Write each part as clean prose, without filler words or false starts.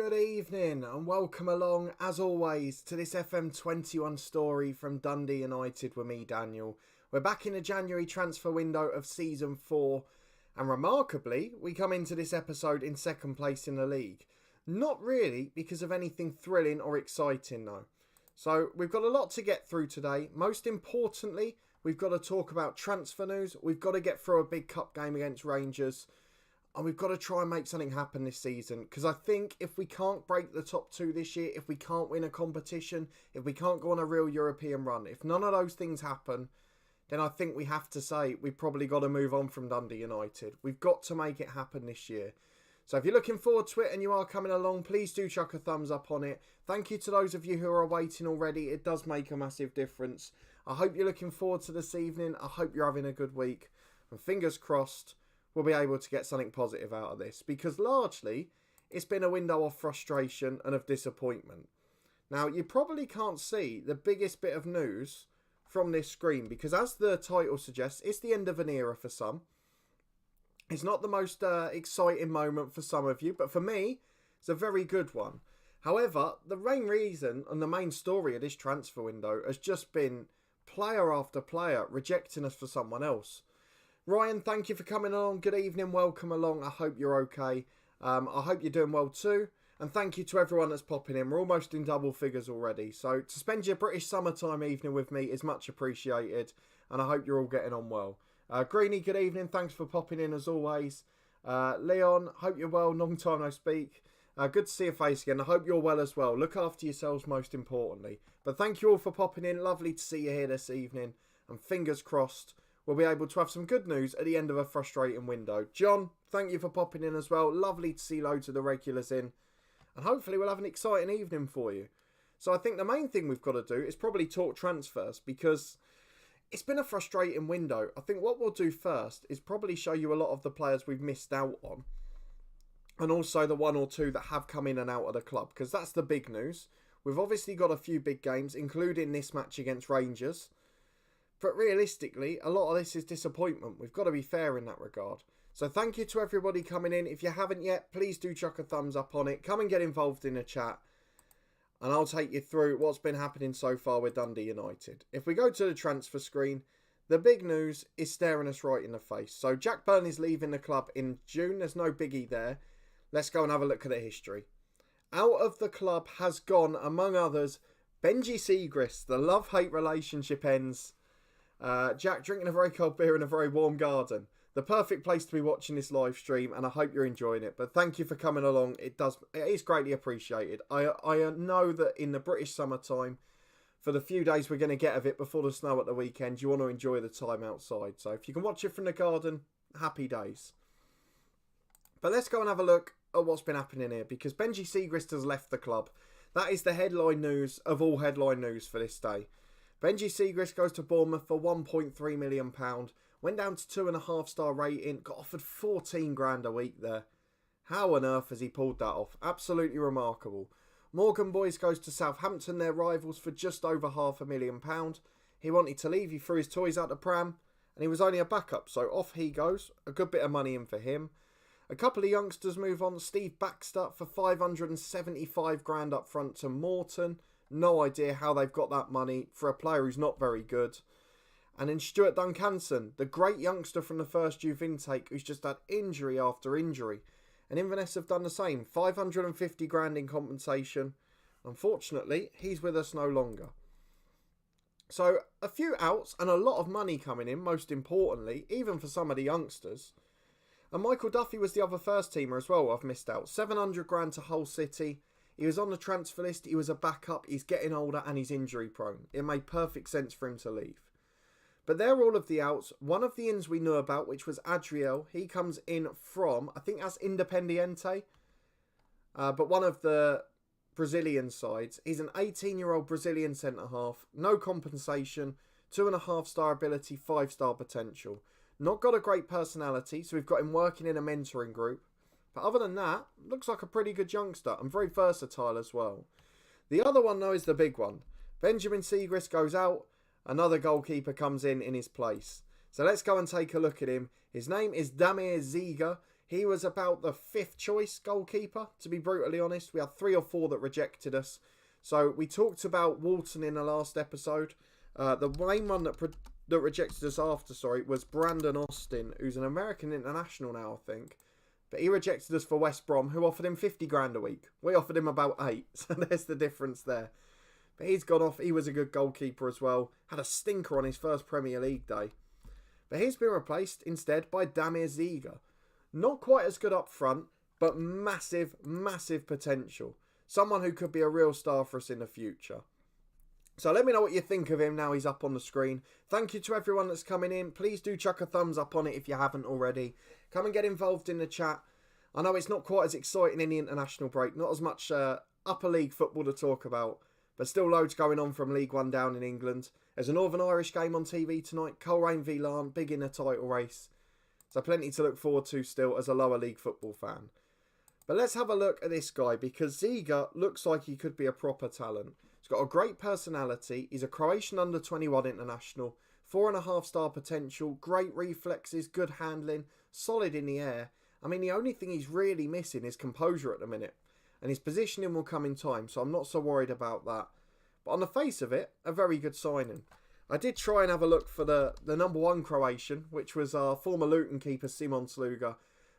Good evening and welcome along, as always, to this FM21 story from Dundee United with me, Daniel. We're back in the January transfer window of Season 4, and remarkably, we come into this episode in second place in the league. Not really because of anything thrilling or exciting though. So we've got a lot to get through today. Most importantly, we've got to talk about transfer news. We've got to get through a big cup game against Rangers. And we've got to try and make something happen this season. Because I think if we can't break the top two this year, if we can't win a competition, if we can't go on a real European run, if none of those things happen, then I think we have to say we've probably got to move on from Dundee United. We've got to make it happen this year. So if you're looking forward to it and you are coming along, please do chuck a thumbs up on it. Thank you to those of you who are waiting already. It does make a massive difference. I hope you're looking forward to this evening. I hope you're having a good week. And fingers crossed, we'll be able to get something positive out of this, because largely it's been a window of frustration and of disappointment. Now, you probably can't see the biggest bit of news from this screen because, as the title suggests, it's the end of an era for some. It's not the most exciting moment for some of you, but for me, it's a very good one. However, the main reason and the main story of this transfer window has just been player after player rejecting us for someone else. Ryan, thank you for coming along. Good evening. Welcome along. I hope you're okay. I hope you're doing well too. And thank you to everyone that's popping in. We're almost in double figures already. So to spend your British summertime evening with me is much appreciated. And I hope you're all getting on well. Greenie, good evening. Thanks for popping in as always. Leon, hope you're well. Long time no speak. Good to see your face again. I hope you're well as well. Look after yourselves most importantly. But thank you all for popping in. Lovely to see you here this evening. And fingers crossed, we'll be able to have some good news at the end of a frustrating window. John, thank you for popping in as well. Lovely to see loads of the regulars in. And hopefully we'll have an exciting evening for you. So I think the main thing we've got to do is probably talk transfers, because it's been a frustrating window. I think what we'll do first is probably show you a lot of the players we've missed out on. And also the one or two that have come in and out of the club, because that's the big news. We've obviously got a few big games, including this match against Rangers. But realistically, a lot of this is disappointment. We've got to be fair in that regard. So thank you to everybody coming in. If you haven't yet, please do chuck a thumbs up on it. Come and get involved in the chat. And I'll take you through what's been happening so far with Dundee United. If we go to the transfer screen, the big news is staring us right in the face. So Jack Byrne is leaving the club in June. There's no biggie there. Let's go and have a look at the history. Out of the club has gone, among others, Damier Zieger. The love-hate relationship ends. Jack drinking a very cold beer in a very warm garden. The perfect place to be watching this live stream, and I hope you're enjoying it. But thank you for coming along. It is greatly appreciated. I know that in the British summertime, for the few days we're going to get of it before the snow at the weekend, you want to enjoy the time outside. So if you can watch it from the garden, happy days. But let's go and have a look at what's been happening here, because Damier Zieger has left the club. That is the headline news of all headline news for this day. Damier Zieger goes to Bournemouth for £1.3 million. Went down to 2.5 star rating. Got offered 14 grand a week there. How on earth has he pulled that off? Absolutely remarkable. Morgan Boys goes to Southampton, their rivals, for just over £500,000. He wanted to leave. He threw his toys out the pram. And he was only a backup. So off he goes. A good bit of money in for him. A couple of youngsters move on. Steve Baxter for 575 grand up front to Morton. No idea how they've got that money for a player who's not very good. And then Stuart Duncanson, the great youngster from the first youth intake, who's just had injury after injury. And Inverness have done the same. 550 grand in compensation. Unfortunately, he's with us no longer. So a few outs and a lot of money coming in, most importantly, even for some of the youngsters. And Michael Duffy was the other first teamer as well I've missed out. 700 grand to Hull City. He was on the transfer list, he was a backup, he's getting older and he's injury prone. It made perfect sense for him to leave. But they're all of the outs. One of the ins we knew about, which was Adriel, he comes in from, I think that's Independiente, but one of the Brazilian sides. He's an 18-year-old Brazilian centre-half, no compensation, 2.5 star ability, 5 star potential. Not got a great personality, so we've got him working in a mentoring group. But other than that, looks like a pretty good youngster and very versatile as well. The other one, though, is the big one. Damier Zieger goes out. Another goalkeeper comes in his place. So let's go and take a look at him. His name is Damier Zieger. He was about the 5th choice goalkeeper, to be brutally honest. We had 3 or 4 that rejected us. So we talked about Walton in the last episode. The main one that rejected us after, was Brandon Austin, who's an American international now, I think. But he rejected us for West Brom, who offered him 50 grand a week. We offered him about 8, so there's the difference there. But he's gone off. He was a good goalkeeper as well. Had a stinker on his first Premier League day. But he's been replaced instead by Damier Zieger. Not quite as good up front, but massive, massive potential. Someone who could be a real star for us in the future. So let me know what you think of him now he's up on the screen. Thank you to everyone that's coming in. Please do chuck a thumbs up on it if you haven't already. Come and get involved in the chat. I know it's not quite as exciting in the international break. Not as much upper league football to talk about. But still loads going on from League One down in England. There's a Northern Irish game on TV tonight. Coleraine v Larne, big in the title race. So plenty to look forward to still as a lower league football fan. But let's have a look at this guy, because Zieger looks like he could be a proper talent. He's got a great personality. He's a Croatian under-21 international. 4.5-star potential. Great reflexes, good handling, solid in the air. I mean, the only thing he's really missing is composure at the minute. And his positioning will come in time, so I'm not so worried about that. But on the face of it, a very good signing. I did try and have a look for the number 1 Croatian, which was our former Luton keeper, Simon Sluga.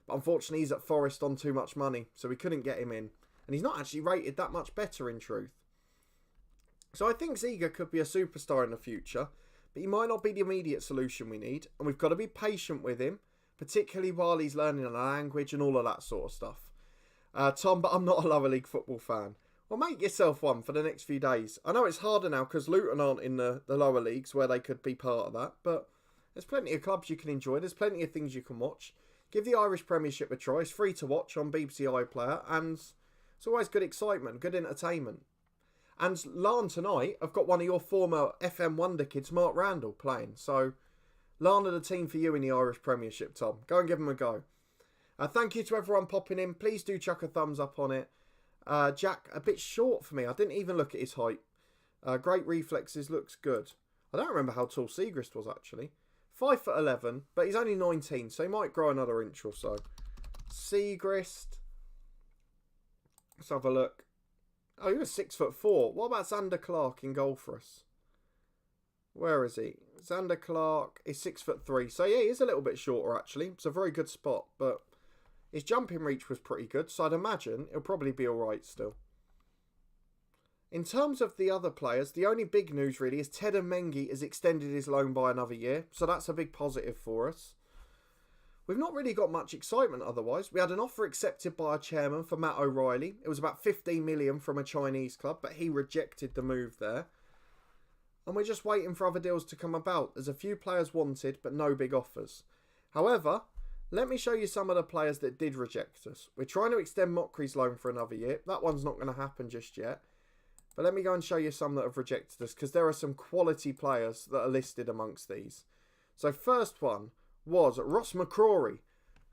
But unfortunately, he's at Forest on too much money, so we couldn't get him in. And he's not actually rated that much better, in truth. So I think Zieger could be a superstar in the future, but he might not be the immediate solution we need. And we've got to be patient with him, particularly while he's learning a language and all of that sort of stuff. Tom, but I'm not a lower league football fan. Well, make yourself one for the next few days. I know it's harder now because Luton aren't in the lower leagues where they could be part of that. But there's plenty of clubs you can enjoy. There's plenty of things you can watch. Give the Irish Premiership a try. It's free to watch on BBC iPlayer. And it's always good excitement, good entertainment. And Larne tonight, I've got one of your former FM Wonder kids, Mark Randall, playing. So Larne are the team for you in the Irish Premiership, Tom. Go and give them a go. Thank you to everyone popping in. Please do chuck a thumbs up on it. Jack, a bit short for me. I didn't even look at his height. Great reflexes, looks good. I don't remember how tall Siegrist was, actually. 5'11", but he's only 19, so he might grow another inch or so. Siegrist. Let's have a look. Oh, he was 6'4". What about Xander Clark in goal for us? Where is he? Xander Clark is 6'3". So yeah, he is a little bit shorter, actually. It's a very good spot, but his jumping reach was pretty good, so I'd imagine he'll probably be alright still. In terms of the other players, the only big news really is Ted Mengi has extended his loan by another year, so that's a big positive for us. We've not really got much excitement otherwise. We had an offer accepted by our chairman for Matt O'Reilly. It was about 15 million from a Chinese club, but he rejected the move there. And we're just waiting for other deals to come about. There's a few players wanted, but no big offers. However, let me show you some of the players that did reject us. We're trying to extend Mccrory's loan for another year. That one's not going to happen just yet. But let me go and show you some that have rejected us, because there are some quality players that are listed amongst these. So first one was Ross Mccrory,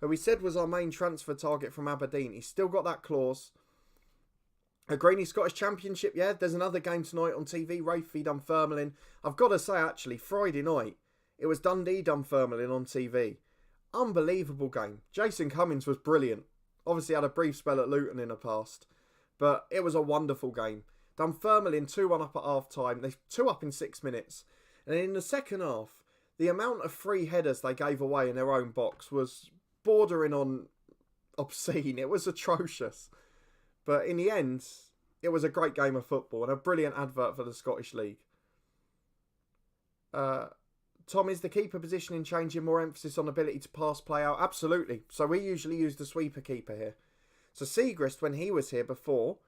who we said was our main transfer target from Aberdeen. He's still got that clause. A Greeny Scottish Championship, yeah. There's another game tonight on TV, Raith v Dunfermline. I've got to say, actually, Friday night, it was Dundee Dunfermline on TV. Unbelievable game. Jason Cummings was brilliant. Obviously had a brief spell at Luton in the past. But it was a wonderful game. Dunfermline 2-1 up at half time. They 2 up in 6 minutes. And in the second half, the amount of free headers they gave away in their own box was bordering on obscene. It was atrocious. But in the end, it was a great game of football and a brilliant advert for the Scottish League. Tom, is the keeper positioning changing, more emphasis on ability to pass play out? Absolutely. So we usually use the sweeper keeper here. So Siegrist, when he was here before,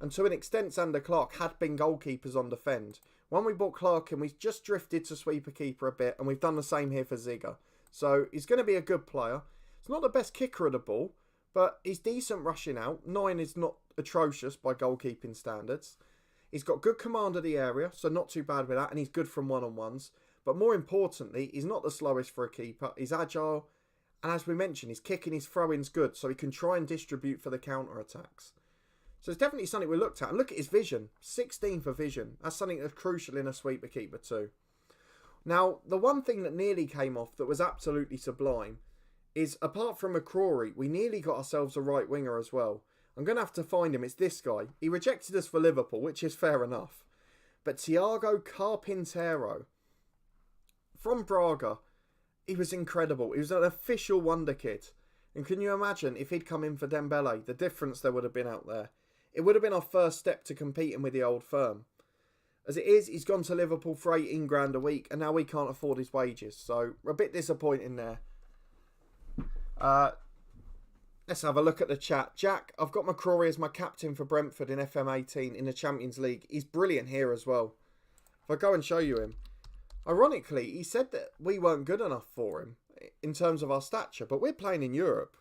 and to an extent Xander Clark had been goalkeepers on defend. When we bought Clark in, we just drifted to sweeper keeper a bit, and we've done the same here for Zieger. So he's going to be a good player. He's not the best kicker of the ball, but he's decent rushing out. 9 is not atrocious by goalkeeping standards. He's got good command of the area, so not too bad with that, and he's good from one-on-ones. But more importantly, he's not the slowest for a keeper. He's agile, and as we mentioned, his kicking, his throw-in's good, so he can try and distribute for the counter-attacks. So it's definitely something we looked at. And look at his vision. 16 for vision. That's something that's crucial in a sweeper keeper too. Now, the one thing that nearly came off that was absolutely sublime is, apart from Mccrory, we nearly got ourselves a right winger as well. I'm going to have to find him. It's this guy. He rejected us for Liverpool, which is fair enough. But Thiago Carpintero from Braga, he was incredible. He was an official wonder kid. And can you imagine if he'd come in for Dembele, the difference there would have been out there? It would have been our first step to competing with the old firm. As it is, he's gone to Liverpool for 18 grand a week, and now we can't afford his wages. So, a bit disappointing there. Let's have a look at the chat. Jack, I've got Mccrory as my captain for Brentford in FM18 in the Champions League. He's brilliant here as well. If I go and show you him. Ironically, he said that we weren't good enough for him in terms of our stature, but we're playing in Europe.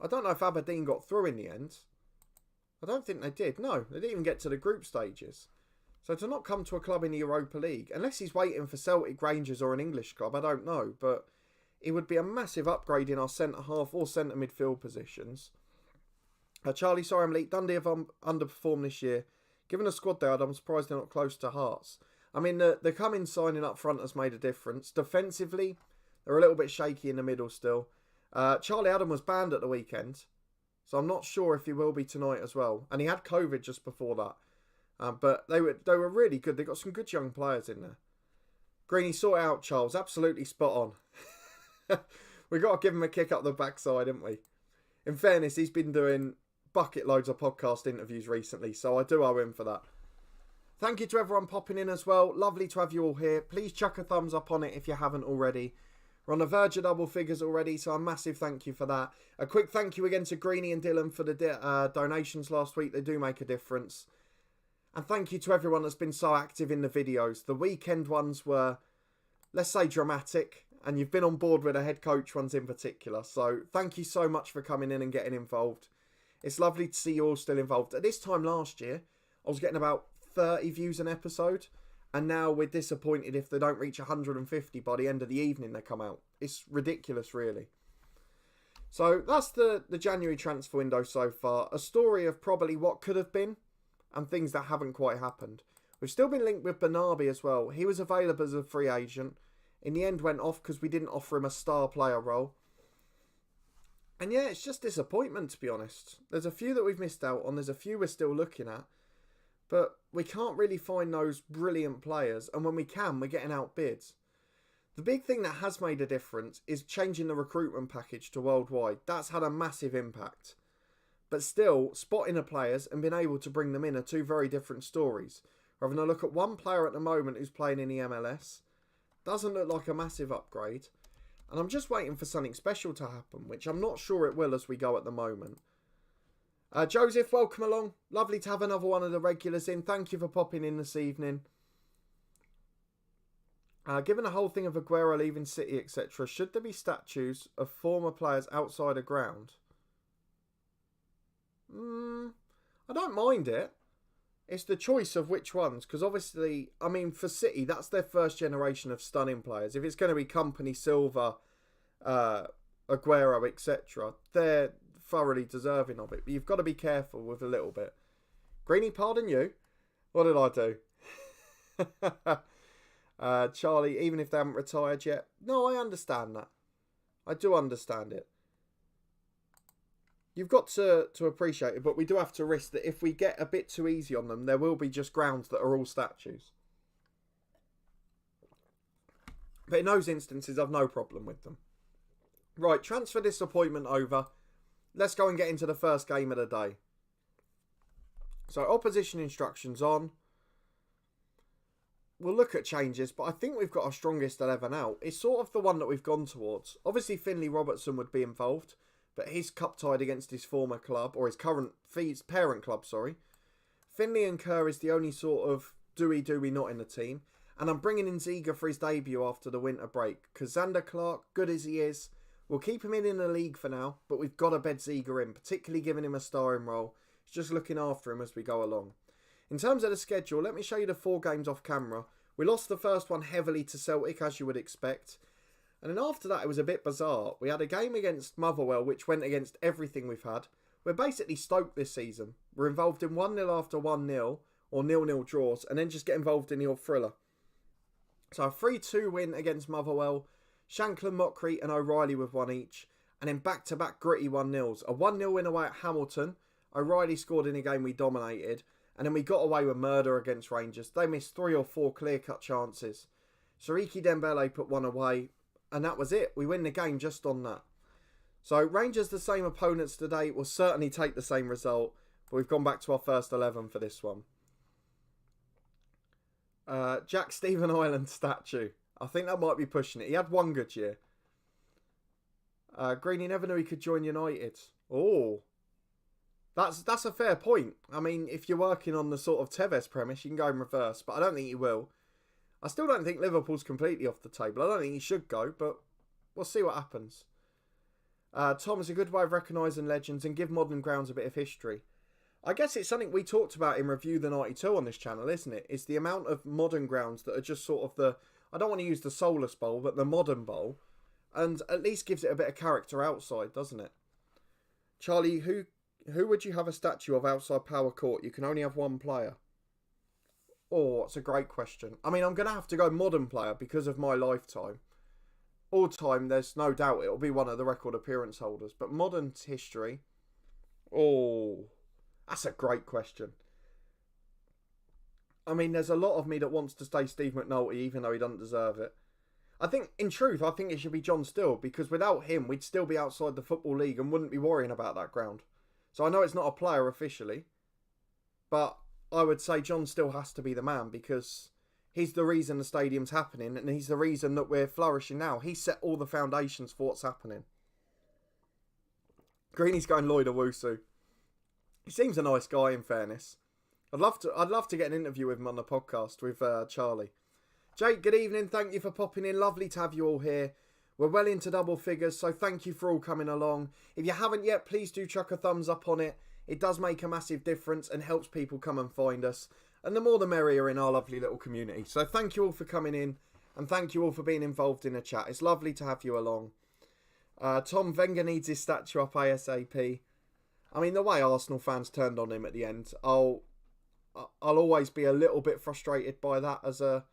I don't know if Aberdeen got through in the end. I don't think they did. No, they didn't even get to the group stages. So to not come to a club in the Europa League, unless he's waiting for Celtic, Rangers or an English club, I don't know. But it would be a massive upgrade in our centre-half or centre midfield positions. Charlie, sorry I'm late. Dundee have underperformed this year. Given the squad they had, I'm surprised they're not close to Hearts. I mean, the coming signing up front has made a difference. Defensively, they're a little bit shaky in the middle still. Charlie Adam was banned at the weekend, so I'm not sure if he will be tonight as well. And he had COVID just before that. But they were really good. They got some good young players in there. Greeny, sort it out, Charles. Absolutely spot on. We got to give him a kick up the backside, haven't we? In fairness, he's been doing bucket loads of podcast interviews recently, so I do owe him for that. Thank you to everyone popping in as well. Lovely to have you all here. Please chuck a thumbs up on it if you haven't already. We're on the verge of double figures already, so a massive thank you for that. A quick thank you again to Greeny and Dylan for the donations last week. They do make a difference. And thank you to everyone that's been so active in the videos. The weekend ones were, let's say, dramatic. And you've been on board with the head coach ones in particular. So thank you so much for coming in and getting involved. It's lovely to see you all still involved. At this time last year, I was getting about 30 views an episode. And now we're disappointed if they don't reach 150 by the end of the evening they come out. It's ridiculous, really. So that's the January transfer window so far. A story of probably what could have been and things that haven't quite happened. We've still been linked with Bernabé as well. He was available as a free agent. In the end went off because we didn't offer him a star player role. And yeah, it's just disappointment, to be honest. There's a few that we've missed out on. There's a few we're still looking at. But we can't really find those brilliant players. And when we can, we're getting outbid. The big thing that has made a difference is changing the recruitment package to worldwide. That's had a massive impact. But still, spotting the players and being able to bring them in are two very different stories. We're having a look at one player at the moment who's playing in the MLS. Doesn't look like a massive upgrade. And I'm just waiting for something special to happen, which I'm not sure it will as we go at the moment. Joseph, welcome along. Lovely to have another one of the regulars in. Thank you for popping in this evening. Given the whole thing of Aguero leaving City, etc., should there be statues of former players outside a ground? I don't mind it. It's the choice of which ones, because obviously, I mean, for City, that's their first generation of stunning players. If it's going to be Company, Silva, Aguero, etc., they're thoroughly deserving of it. But you've got to be careful with a little bit. Greeny, pardon you? What did I do? Charlie, even if they haven't retired yet. No, I understand that. I do understand it. You've got to appreciate it, but we do have to risk that if we get a bit too easy on them, there will be just grounds that are all statues. But in those instances, I've no problem with them. Right, transfer disappointment over. Let's go and get into the first game of the day. So, opposition instructions on. We'll look at changes, but I think we've got our strongest 11 out. It's sort of the one that we've gone towards. Obviously, Finlay Robertson would be involved. But he's cup tied against his former club, or his parent club, sorry. Finlay and Kerr is the only sort of do-we not in the team. And I'm bringing in Zieger for his debut after the winter break. Because Xander Clark, good as he is, we'll keep him in the league for now. But we've got to bed Zieger in, particularly giving him a starring role. It's just looking after him as we go along. In terms of the schedule, let me show you the 4 games off camera. We lost the first one heavily to Celtic, as you would expect. And then after that, it was a bit bizarre. We had a game against Motherwell, which went against everything we've had. We're basically stoked this season. We're involved in 1-0 after 1-0, or 0-0 draws, and then just get involved in the old thriller. So a 3-2 win against Motherwell. Shankland, Mockery and O'Reilly with 1 each. and then back-to-back gritty 1-0s. A 1-0 win away at Hamilton. O'Reilly scored in a game we dominated. And then we got away with murder against Rangers. They missed 3 or 4 clear-cut chances. Siriki Dembele put one away. And that was it. We win the game just on that. So Rangers, the same opponents today, will certainly take the same result. But we've gone back to our first 11 for this one. Jack Stephen Ireland statue. I think that might be pushing it. He had one good year. Greeny never knew he could join United. Oh, that's a fair point. I mean, if you're working on the sort of Tevez premise, you can go in reverse, but I don't think he will. I still don't think Liverpool's completely off the table. I don't think he should go, but we'll see what happens. Tom, is a good way of recognising legends and give modern grounds a bit of history. I guess it's something we talked about in Review the 92 on this channel, isn't it? It's the amount of modern grounds that are just sort of the, I don't want to use the soulless bowl, but the modern bowl. And at least gives it a bit of character outside, doesn't it? Charlie, who would you have a statue of outside Power Court? You can only have one player. Oh, that's a great question. I mean, I'm going to have to go modern player because of my lifetime. All time, there's no doubt it'll be one of the record appearance holders. But modern history, oh, that's a great question. I mean, there's a lot of me that wants to stay Steve McNulty, even though he doesn't deserve it. I think it should be John Still, because without him, we'd still be outside the Football League and wouldn't be worrying about that ground. So I know it's not a player officially, but I would say John Still has to be the man, because he's the reason the stadium's happening, and he's the reason that we're flourishing now. He set all the foundations for what's happening. Greeny's going Lloyd Owusu. He seems a nice guy, in fairness. I'd love to get an interview with him on the podcast with Charlie. Jake, good evening. Thank you for popping in. Lovely to have you all here. We're well into double figures, so thank you for all coming along. If you haven't yet, please do chuck a thumbs up on it. It does make a massive difference and helps people come and find us. And the more the merrier in our lovely little community. So thank you all for coming in, and thank you all for being involved in the chat. It's lovely to have you along. Tom, Wenger needs his statue up ASAP. I mean, the way Arsenal fans turned on him at the end, I'll always be a little bit frustrated by that as a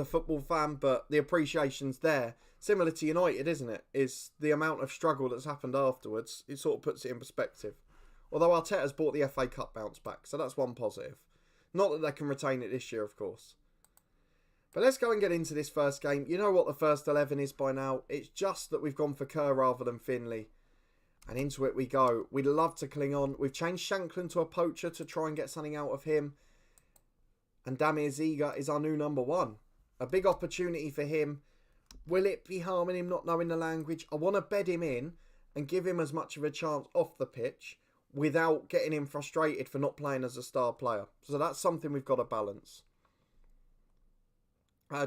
football fan, but the appreciation's there. Similar to United, isn't it? Is the amount of struggle that's happened afterwards. It sort of puts it in perspective. Although Arteta's brought the FA Cup bounce back, so that's one positive. Not that they can retain it this year, of course. But let's go and get into this first game. You know what the first 11 is by now. It's just that we've gone for Kerr rather than Finlay. And into it we go. We'd love to cling on. We've changed Shankland to a poacher to try and get something out of him. And Damier Zieger is our new number 1. A big opportunity for him. Will it be harming him not knowing the language? I want to bed him in and give him as much of a chance off the pitch without getting him frustrated for not playing as a star player. So that's something we've got to balance.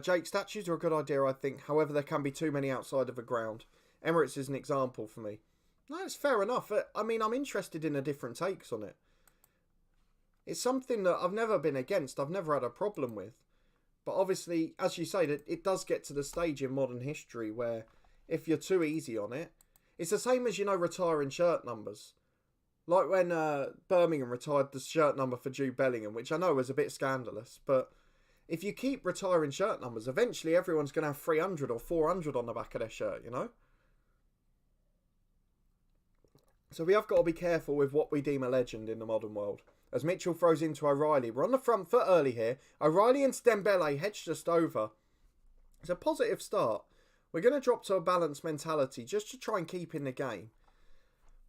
Jake, statues are a good idea, I think. However, there can be too many outside of a ground. Emirates is an example for me. No, it's fair enough. I mean, I'm interested in the different takes on it. It's something that I've never been against. I've never had a problem with. But obviously, as you say, that it does get to the stage in modern history where if you're too easy on it, it's the same as, retiring shirt numbers. Like when Birmingham retired the shirt number for Jude Bellingham, which I know was a bit scandalous. But if you keep retiring shirt numbers, eventually everyone's going to have 300 or 400 on the back of their shirt, So we have got to be careful with what we deem a legend in the modern world. As Mitchell throws into O'Reilly. We're on the front foot early here. O'Reilly and Dembele hedge just over. It's a positive start. We're going to drop to a balanced mentality just to try and keep in the game.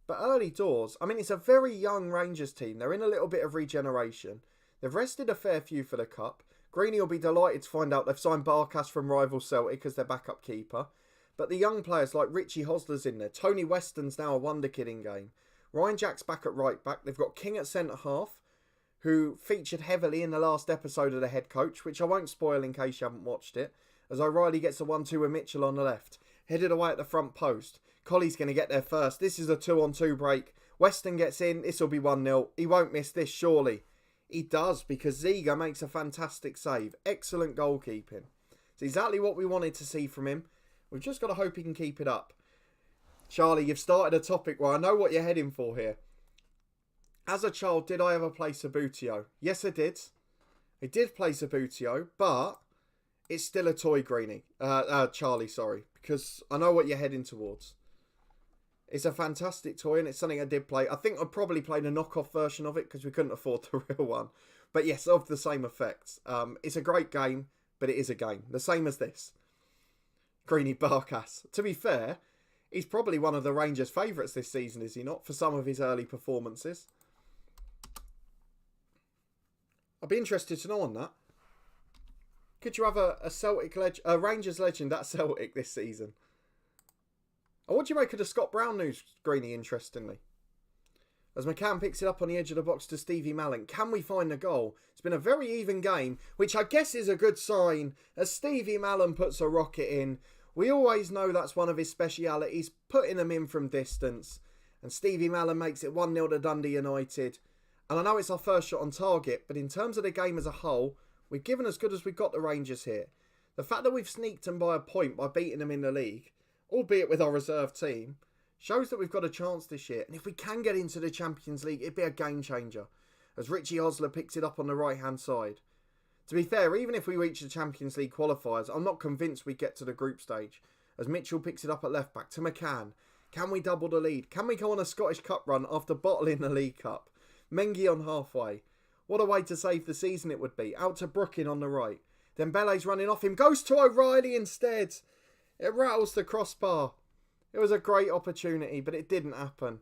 But early doors, I mean, it's a very young Rangers team. They're in a little bit of regeneration. They've rested a fair few for the Cup. Greeny will be delighted to find out they've signed Barkas from rival Celtic as their backup keeper. But the young players like Richie Hosler's in there. Tony Weston's now a wonder kid in game. Ryan Jack's back at right back. They've got King at centre half, who featured heavily in the last episode of The Head Coach, which I won't spoil in case you haven't watched it, as O'Reilly gets a 1-2 with Mitchell on the left. Headed away at the front post. Colley's going to get there first. This is a 2-on-2 break. Weston gets in. This will be 1-0. He won't miss this, surely. He does, because Zieger makes a fantastic save. Excellent goalkeeping. It's exactly what we wanted to see from him. We've just got to hope he can keep it up. Charlie, you've started a topic where I know what you're heading for here. As a child, did I ever play Sabutio? Yes, I did. I did play Sabutio, but it's still a toy, Greeny. Charlie, sorry. Because I know what you're heading towards. It's a fantastic toy, and it's something I did play. I think I probably played a knockoff version of it because we couldn't afford the real one. But yes, of the same effects. It's a great game, but it is a game. The same as this. Greeny Barkas. To be fair, he's probably one of the Rangers' favourites this season, is he not? For some of his early performances. I'd be interested to know on that. Could you have a Rangers legend at Celtic this season? And what do you make of the Scott Brown news, Greeny, interestingly? As McCann picks it up on the edge of the box to Stevie Mallon. Can we find the goal? It's been a very even game, which I guess is a good sign, as Stevie Mallon puts a rocket in. We always know that's one of his specialities, putting them in from distance. And Stevie Mallon makes it 1-0 to Dundee United. And I know it's our first shot on target, but in terms of the game as a whole, we've given as good as we've got the Rangers here. The fact that we've sneaked them by a point by beating them in the league, albeit with our reserve team, shows that we've got a chance this year. And if we can get into the Champions League, it'd be a game changer. As Richie Hosler picks it up on the right-hand side. To be fair, even if we reach the Champions League qualifiers, I'm not convinced we get to the group stage. As Mitchell picks it up at left-back to McCann. Can we double the lead? Can we go on a Scottish Cup run after bottling the League Cup? Mengi on halfway. What a way to save the season it would be. Out to Brookin on the right. Dembele's running off him. Goes to O'Reilly instead. It rattles the crossbar. It was a great opportunity, but it didn't happen.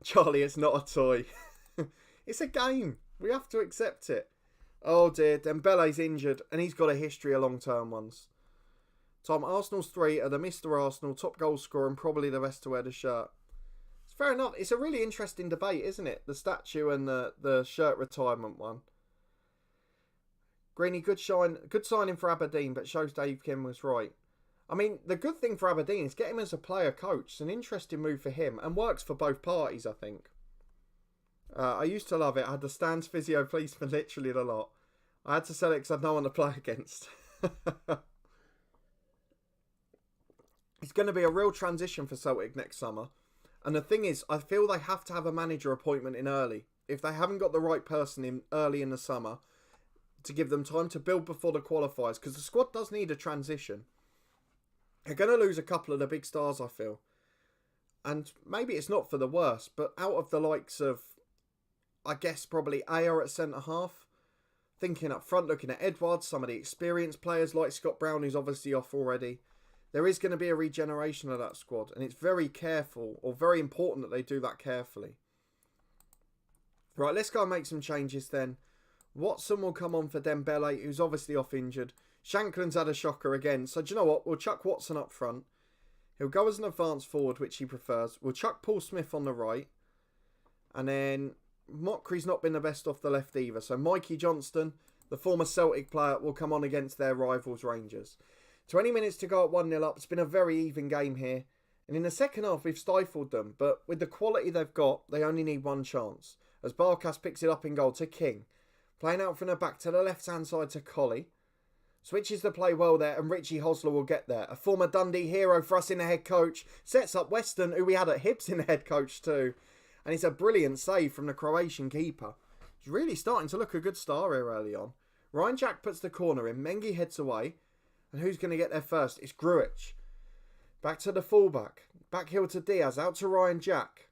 Charlie, it's not a toy. It's a game. We have to accept it. Oh dear, Dembele's injured, and he's got a history of long-term ones. Tom, Arsenal's 3 are the Mr. Arsenal, top goal scorer, and probably the best to wear the shirt. It's fair enough. It's a really interesting debate, isn't it? The statue and the shirt retirement one. Greeny, good signing for Aberdeen, but shows Dave Kim was right. I mean, the good thing for Aberdeen is get him as a player coach. It's an interesting move for him and works for both parties, I think. I used to love it. I had the stands physio policeman literally a lot. I had to sell it because I had no one to play against. It's going to be a real transition for Celtic next summer. And the thing is, I feel they have to have a manager appointment in early. If they haven't got the right person in early in the summer to give them time to build before the qualifiers, because the squad does need a transition. They're going to lose a couple of the big stars, I feel. And maybe it's not for the worst, but out of the likes of, I guess, probably Ayer at centre-half, thinking up front, looking at Edwards, some of the experienced players like Scott Brown, who's obviously off already, there is going to be a regeneration of that squad. And it's very careful, or very important that they do that carefully. Right, let's go and make some changes then. Watson will come on for Dembele, who's obviously off injured. Shankland's had a shocker again. So do you know what? We'll chuck Watson up front. He'll go as an advance forward, which he prefers. We'll chuck Paul Smith on the right. And then Mccrory's not been the best off the left either. So Mikey Johnston, the former Celtic player, will come on against their rivals Rangers. 20 minutes to go at 1-0 up. It's been a very even game here. And in the second half, we've stifled them. But with the quality they've got, they only need one chance. As Barkas picks it up in goal to King. Playing out from the back to the left-hand side to Colley. Switches the play well there, and Richie Hosler will get there. A former Dundee hero for us in the head coach. Sets up Weston, who we had at Hibs in the head coach too. And it's a brilliant save from the Croatian keeper. He's really starting to look a good star here early on. Ryan Jack puts the corner in. Mengi heads away. And who's going to get there first? It's Grujic. Back to the fullback. Back heel to Diaz. Out to Ryan Jack.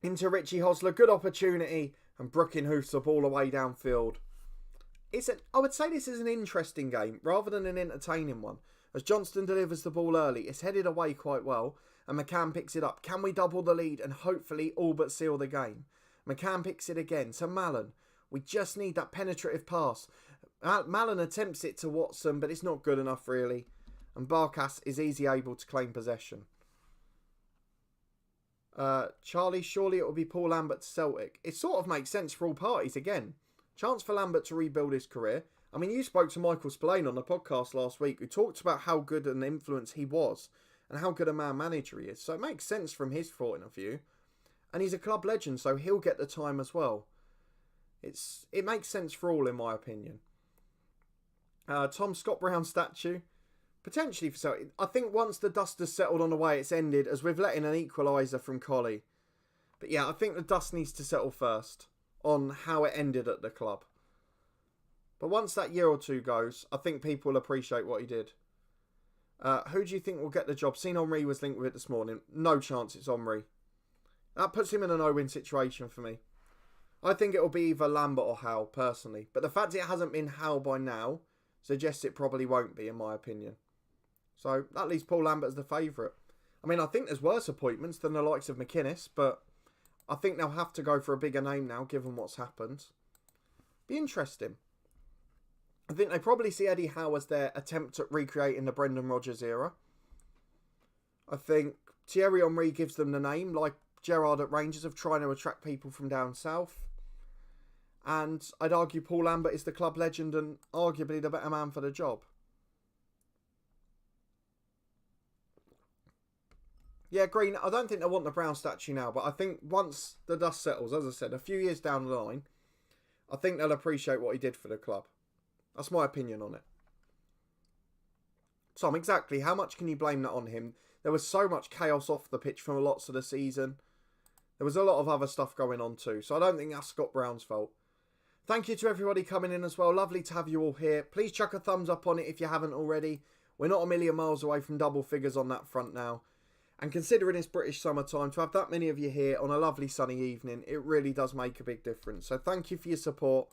Into Richie Hosler. Good opportunity. And Brookin hoofs the ball away downfield. I would say this is an interesting game rather than an entertaining one. As Johnston delivers the ball early, it's headed away quite well, and McCann picks it up. Can we double the lead and hopefully all but seal the game? McCann picks it again to Mallon. We just need that penetrative pass. Mallon attempts it to Watson, but it's not good enough really. And Barkas is easily able to claim possession. Charlie, surely it will be Paul Lambert to Celtic. It sort of makes sense for all parties again. Chance for Lambert to rebuild his career. I mean, you spoke to Michael Spillane on the podcast last week, who talked about how good an influence he was and how good a man manager he is. So it makes sense from his point of view. And he's a club legend, so he'll get the time as well. It makes sense for all, in my opinion. Tom Scott Brown statue. Potentially for Celtic. I think once the dust has settled on the way it's ended, as we've let in an equaliser from Colley. But yeah, I think the dust needs to settle first on how it ended at the club. But once that year or two goes, I think people will appreciate what he did. Who do you think will get the job? Seen Henry was linked with it this morning. No chance it's Henry. That puts him in a no-win situation for me. I think it'll be either Lambert or Howe, personally. But the fact it hasn't been Howe by now suggests it probably won't be, in my opinion. So that leaves Paul Lambert as the favourite. I mean, I think there's worse appointments than the likes of McInnes, but I think they'll have to go for a bigger name now, given what's happened. Be interesting. I think they probably see Eddie Howe as their attempt at recreating the Brendan Rodgers era. I think Thierry Henry gives them the name, like Gerrard at Rangers, of trying to attract people from down south. And I'd argue Paul Lambert is the club legend and arguably the better man for the job. Yeah, Green, I don't think they want the Brown statue now, but I think once the dust settles, as I said, a few years down the line, I think they'll appreciate what he did for the club. That's my opinion on it. Tom, exactly, how much can you blame that on him? There was so much chaos off the pitch for lots of the season. There was a lot of other stuff going on too, so I don't think that's Scott Brown's fault. Thank you to everybody coming in as well. Lovely to have you all here. Please chuck a thumbs up on it if you haven't already. We're not a million miles away from double figures on that front now. And considering it's British summertime, to have that many of you here on a lovely sunny evening, it really does make a big difference. So thank you for your support.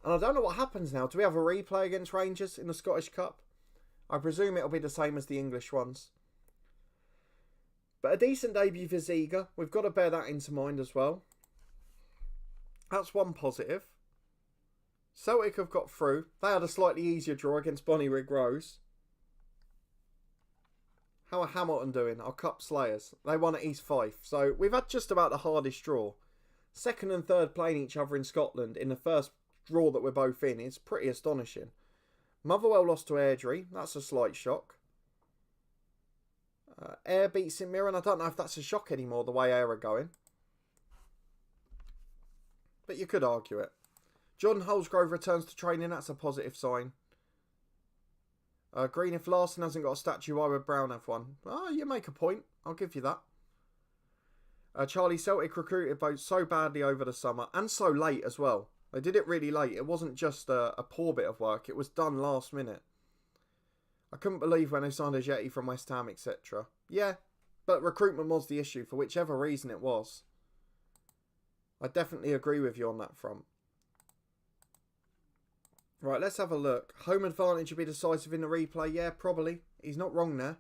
And I don't know what happens now. Do we have a replay against Rangers in the Scottish Cup? I presume it'll be the same as the English ones. But a decent debut for Zieger. We've got to bear that into mind as well. That's one positive. Celtic have got through. They had a slightly easier draw against Bonnyrigg Rose. How are Hamilton doing? Our Cup Slayers. They won at East Fife. So we've had just about the hardest draw. Second and third playing each other in Scotland in the first draw that we're both in is pretty astonishing. Motherwell lost to Airdrie. That's a slight shock. Ayr beat St Mirren. I don't know if that's a shock anymore, the way Ayr are going. But you could argue it. Jordan Holsgrove returns to training. That's a positive sign. Green, if Larson hasn't got a statue, why would Brown have one? Oh, you make a point. I'll give you that. Charlie, Celtic recruited both so badly over the summer and so late as well. They did it really late. It wasn't just a poor bit of work. It was done last minute. I couldn't believe when they signed a Jetty from West Ham, etc. Yeah, but recruitment was the issue for whichever reason it was. I definitely agree with you on that front. Right, let's have a look. Home advantage would be decisive in the replay. Yeah, probably. He's not wrong there.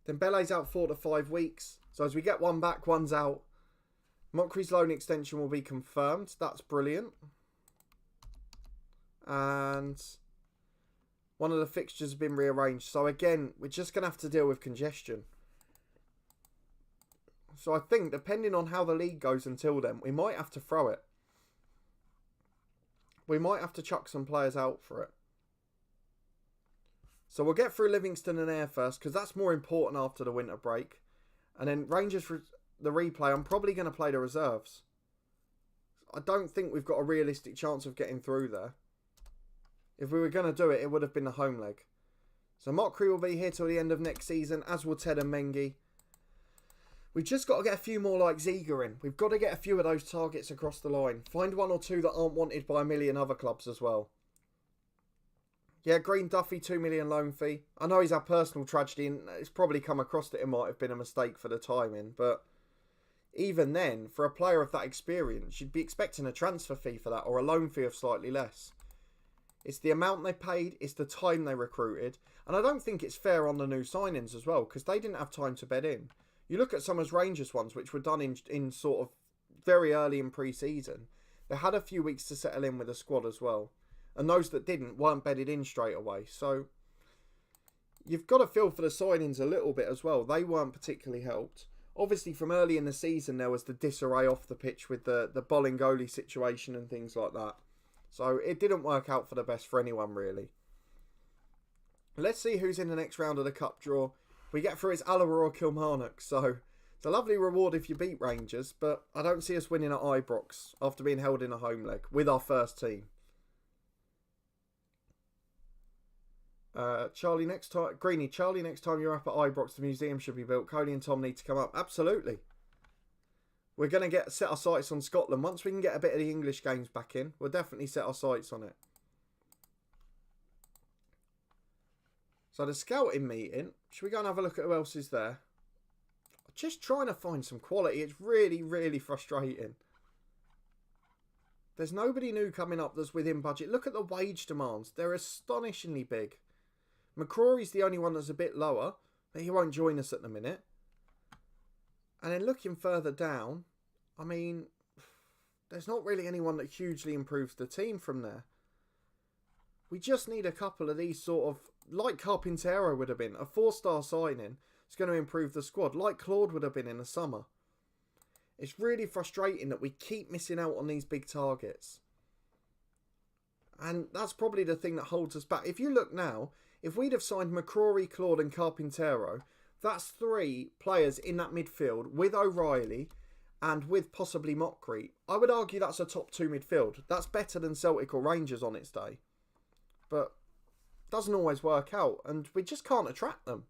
Then Belle's out 4 to 5 weeks. So as we get one back, one's out. Mccrory's loan extension will be confirmed. That's brilliant. And one of the fixtures has been rearranged. So again, we're just going to have to deal with congestion. So I think, depending on how the league goes until then, we might have to throw it. We might have to chuck some players out for it. So we'll get through Livingston and Ayr first, because that's more important after the winter break. And then Rangers for the replay, I'm probably going to play the reserves. I don't think we've got a realistic chance of getting through there. If we were going to do it, it would have been the home leg. So Mccrory will be here till the end of next season, as will Ted and Mengi. We've just got to get a few more like Zieger in. We've got to get a few of those targets across the line. Find one or two that aren't wanted by a million other clubs as well. Yeah, Green Duffy, 2 million loan fee. I know he's had personal tragedy and it's probably come across that it might have been a mistake for the timing. But even then, for a player of that experience, you'd be expecting a transfer fee for that or a loan fee of slightly less. It's the amount they paid, it's the time they recruited. And I don't think it's fair on the new signings as well, because they didn't have time to bed in. You look at some of Rangers ones, which were done in sort of very early in pre-season. They had a few weeks to settle in with the squad as well. And those that didn't weren't bedded in straight away. So you've got to feel for the signings a little bit as well. They weren't particularly helped. Obviously, from early in the season, there was the disarray off the pitch with the Bolingoli situation and things like that. So it didn't work out for the best for anyone, really. Let's see who's in the next round of the cup draw. We get through, it's Alloa or Kilmarnock, so it's a lovely reward if you beat Rangers, but I don't see us winning at Ibrox after being held in a home leg with our first team. Charlie, next time, Greeny, Charlie, next time you're up at Ibrox, the museum should be built. Cody and Tom need to come up. Absolutely. We're going to set our sights on Scotland. Once we can get a bit of the English games back in, we'll definitely set our sights on it. So the scouting meeting, should we go and have a look at who else is there? Just trying to find some quality. It's really, really frustrating. There's nobody new coming up that's within budget. Look at the wage demands. They're astonishingly big. Mccrory's the only one that's a bit lower, but he won't join us at the minute. And then looking further down, I mean, there's not really anyone that hugely improves the team from there. We just need a couple of these sort of, like Carpintero would have been, a 4-star signing. It's going to improve the squad, like Claude would have been in the summer. It's really frustrating that we keep missing out on these big targets. And that's probably the thing that holds us back. If you look now, if we'd have signed Mccrory, Claude and Carpintero, that's 3 players in that midfield with O'Reilly and with possibly Mccrory. I would argue that's a top 2 midfield. That's better than Celtic or Rangers on its day. But doesn't always work out, and we just can't attract them.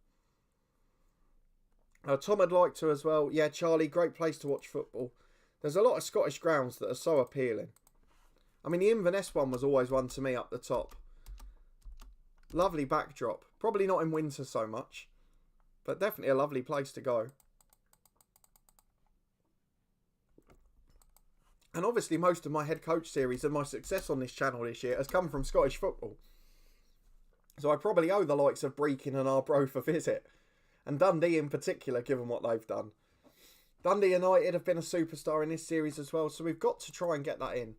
Tom would like to as well. Yeah, Charlie, great place to watch football. There's a lot of Scottish grounds that are so appealing. I mean, the Inverness one was always one to me up the top. Lovely backdrop. Probably not in winter so much, but definitely a lovely place to go. And obviously most of my head coach series and my success on this channel this year has come from Scottish football. So I probably owe the likes of Brechin and Arbroath a visit. And Dundee in particular, given what they've done. Dundee United have been a superstar in this series as well, so we've got to try and get that in.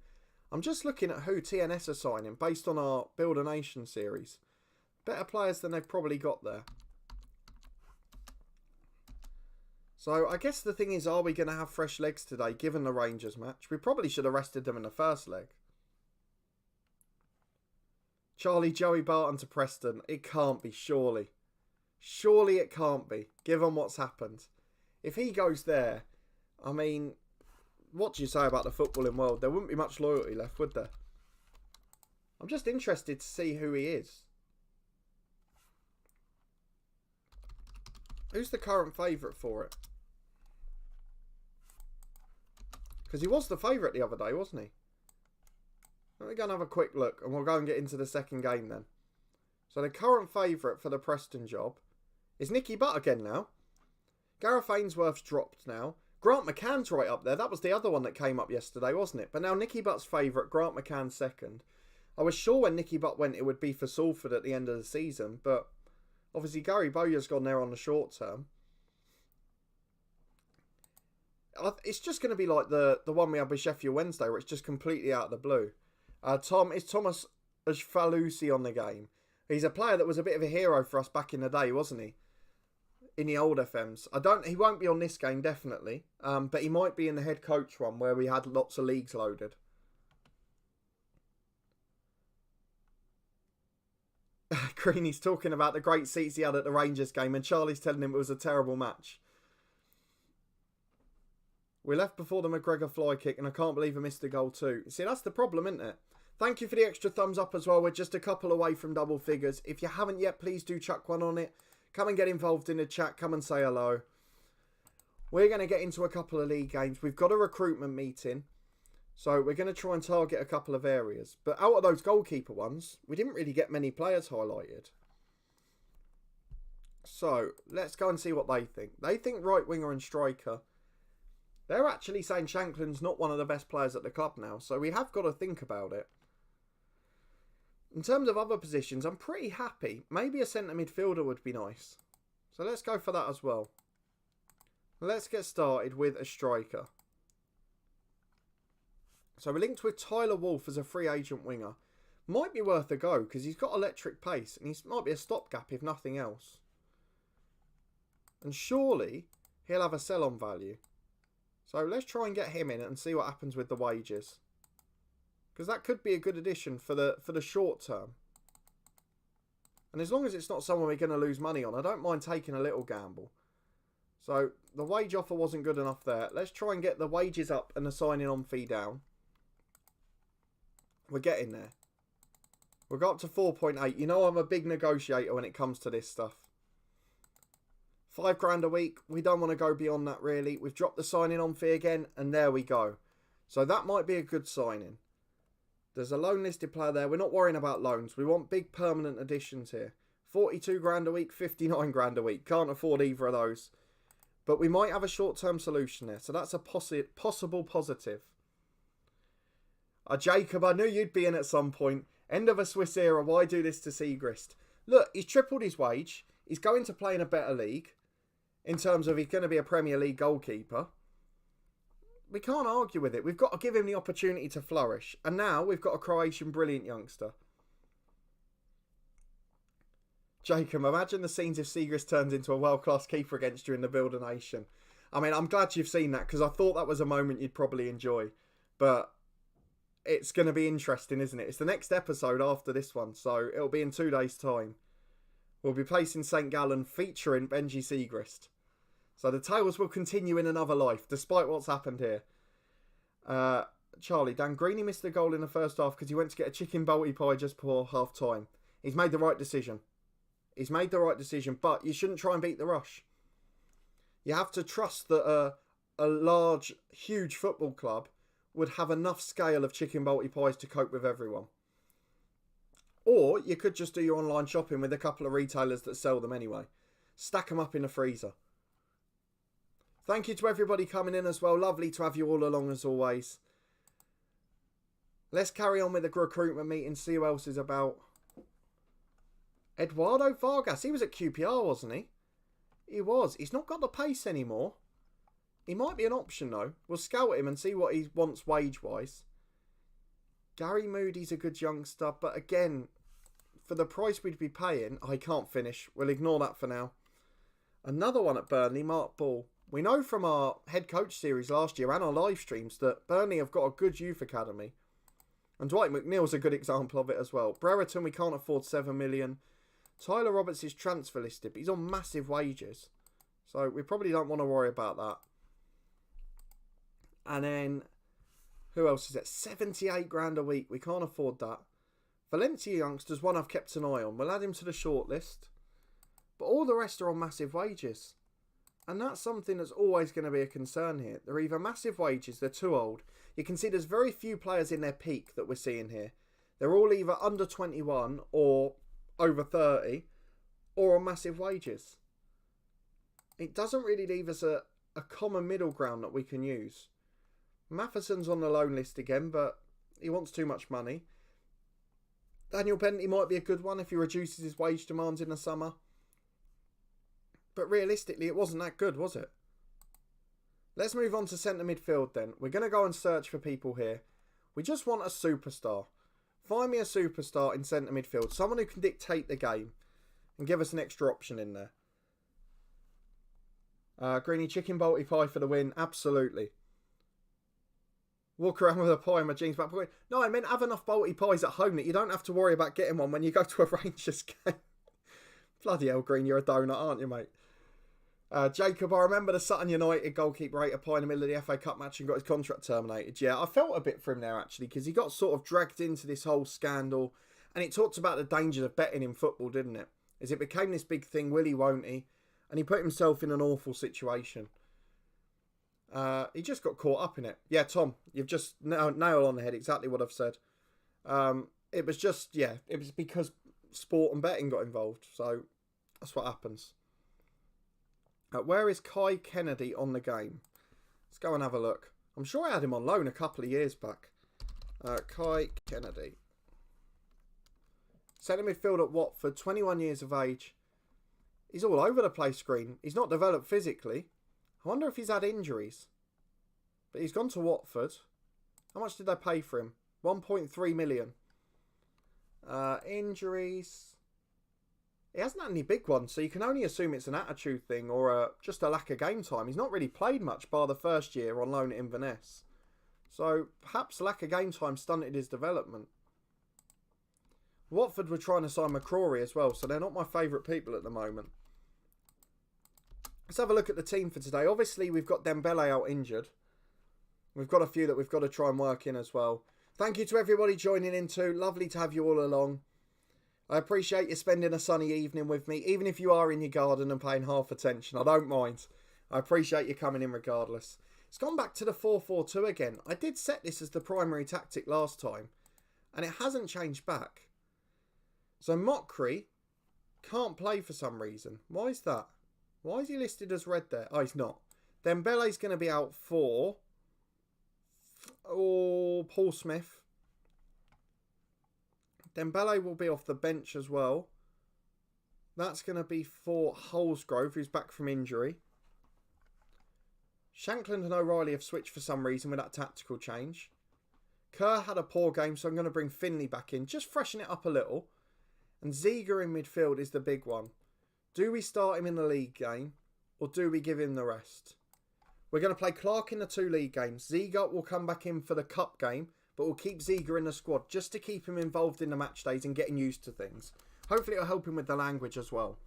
I'm just looking at who TNS are signing based on our Build a Nation series. Better players than they've probably got there. So I guess the thing is, are we going to have fresh legs today, given the Rangers match? We probably should have rested them in the first leg. Charlie, Joey Barton to Preston. It can't be, surely. Surely it can't be, given what's happened. If he goes there, I mean, what do you say about the footballing world? There wouldn't be much loyalty left, would there? I'm just interested to see who he is. Who's the current favourite for it? Because he was the favourite the other day, wasn't he? Let me go and have a quick look, and we'll go and get into the second game then. So the current favourite for the Preston job is Nicky Butt again now. Gareth Ainsworth's dropped now. Grant McCann's right up there. That was the other one that came up yesterday, wasn't it? But now Nicky Butt's favourite, Grant McCann second. I was sure when Nicky Butt went it would be for Salford at the end of the season, but obviously Gary Bowyer's gone there on the short term. It's just going to be like the one we had with Sheffield Wednesday, where it's just completely out of the blue. Is Thomas Falusi on the game? He's a player that was a bit of a hero for us back in the day, wasn't he? In the old FMs. He won't be on this game, definitely. But he might be in the head coach one, where we had lots of leagues loaded. Greeny's talking about the great seats he had at the Rangers game, and Charlie's telling him it was a terrible match. We left before the McGregor fly kick, and I can't believe I missed the goal too. See, that's the problem, isn't it? Thank you for the extra thumbs up as well. We're just a couple away from double figures. If you haven't yet, please do chuck one on it. Come and get involved in the chat. Come and say hello. We're going to get into a couple of league games. We've got a recruitment meeting. So we're going to try and target a couple of areas. But out of those goalkeeper ones, we didn't really get many players highlighted. So let's go and see what they think. They think right winger and striker. They're actually saying Shankland's not one of the best players at the club now. So we have got to think about it. In terms of other positions, I'm pretty happy. Maybe a centre midfielder would be nice. So let's go for that as well. Let's get started with a striker. So we're linked with Tyler Wolfe as a free agent winger. Might be worth a go because he's got electric pace and he might be a stopgap if nothing else. And surely he'll have a sell-on value. So let's try and get him in and see what happens with the wages. Because that could be a good addition for the short term. And as long as it's not someone we're going to lose money on, I don't mind taking a little gamble. So the wage offer wasn't good enough there. Let's try and get the wages up and the signing on fee down. We're getting there. We'll go up to 4.8. You know I'm a big negotiator when it comes to this stuff. £5 a week. We don't want to go beyond that really. We've dropped the signing on fee again and there we go. So that might be a good signing. There's a loan listed player there. We're not worrying about loans. We want big permanent additions here. 42 grand a week, 59 grand a week. Can't afford either of those. But we might have a short-term solution there. So that's a possible positive. Jacob, I knew you'd be in at some point. End of a Swiss era. Why do this to Siegrist? Look, he's tripled his wage. He's going to play in a better league. In terms of he's going to be a Premier League goalkeeper. We can't argue with it. We've got to give him the opportunity to flourish. And now we've got a Croatian brilliant youngster. Jacob, imagine the scenes if Siegrist turns into a world-class keeper against you in the Builder Nation. I mean, I'm glad you've seen that because I thought that was a moment you'd probably enjoy. But it's going to be interesting, isn't it? It's the next episode after this one, so it'll be in 2 days' time. We'll be placing St. Gallen featuring Benji Siegrist. So the tales will continue in another life, despite what's happened here. Charlie, Dan Greeny missed a goal in the first half because he went to get a chicken balti pie just before half-time. He's made the right decision. He's made the right decision, but you shouldn't try and beat the rush. You have to trust that a large, huge football club would have enough scale of chicken balti pies to cope with everyone. Or you could just do your online shopping with a couple of retailers that sell them anyway. Stack them up in the freezer. Thank you to everybody coming in as well. Lovely to have you all along as always. Let's carry on with the recruitment meeting, see who else is about. Eduardo Vargas, he was at QPR, wasn't he? He was. He's not got the pace anymore. He might be an option though. We'll scout him and see what he wants wage-wise. Gary Moody's a good youngster, but again, for the price we'd be paying, I can't finish. We'll ignore that for now. Another one at Burnley, Mark Ball. We know from our head coach series last year and our live streams that Burnley have got a good youth academy. And Dwight McNeil's a good example of it as well. Brereton, we can't afford 7 million. Tyler Roberts is transfer listed, but he's on massive wages. So we probably don't want to worry about that. And then, who else is it? 78 grand a week. We can't afford that. Valencia youngsters, one I've kept an eye on. We'll add him to the shortlist. But all the rest are on massive wages. And that's something that's always going to be a concern here. They're either massive wages, they're too old. You can see there's very few players in their peak that we're seeing here. They're all either under 21 or over 30 or on massive wages. It doesn't really leave us a common middle ground that we can use. Matheson's on the loan list again, but he wants too much money. Daniel Penty might be a good one if he reduces his wage demands in the summer. But realistically, it wasn't that good, was it? Let's move on to centre midfield then. We're going to go and search for people here. We just want a superstar. Find me a superstar in centre midfield. Someone who can dictate the game and give us an extra option in there. Greeny chicken balti pie for the win. Absolutely. Walk around with a pie in my jeans back pocket. No, I meant have enough balti pies at home that you don't have to worry about getting one when you go to a Rangers game. Bloody hell, Green, you're a donut, aren't you, mate? Jacob, I remember the Sutton United goalkeeper ate a pie in the middle of the FA Cup match and got his contract terminated. Yeah, I felt a bit for him there, actually, because he got sort of dragged into this whole scandal. And it talked about the dangers of betting in football, didn't it? As it became this big thing, will he, won't he? And he put himself in an awful situation. He just got caught up in it. Yeah, Tom, you've just nailed on the head exactly what I've said. It was just, yeah, it was because sport and betting got involved. So that's what happens. Where is Kai Kennedy on the game? Let's go and have a look. I'm sure I had him on loan a couple of years back. Kai Kennedy. Centre midfield at Watford, 21 years of age. He's all over the place, Green. He's not developed physically. I wonder if he's had injuries. But he's gone to Watford. How much did they pay for him? 1.3 million. Injuries. He hasn't had any big ones, so you can only assume it's an attitude thing or just a lack of game time. He's not really played much bar the first year on loan at Inverness. So perhaps lack of game time stunted his development. Watford were trying to sign Mccrory as well, so they're not my favourite people at the moment. Let's have a look at the team for today. Obviously, we've got Dembele out injured. We've got a few that we've got to try and work in as well. Thank you to everybody joining in too. Lovely to have you all along. I appreciate you spending a sunny evening with me. Even if you are in your garden and paying half attention, I don't mind. I appreciate you coming in regardless. It's gone back to the 4-4-2 again. I did set this as the primary tactic last time, and it hasn't changed back. So Mccrory can't play for some reason. Why is that? Why is he listed as red there? Oh, he's not. Dembele's going to be out for... Oh, Paul Smith. Dembele will be off the bench as well. That's going to be for Holsgrove, who's back from injury. Shankland and O'Reilly have switched for some reason with that tactical change. Kerr had a poor game, so I'm going to bring Finley back in. Just freshen it up a little. And Zieger in midfield is the big one. Do we start him in the league game? Or do we give him the rest? We're going to play Clark in the 2 league games. Zieger will come back in for the cup game. But we'll keep Zieger in the squad just to keep him involved in the match days and getting used to things. Hopefully it'll help him with the language as well.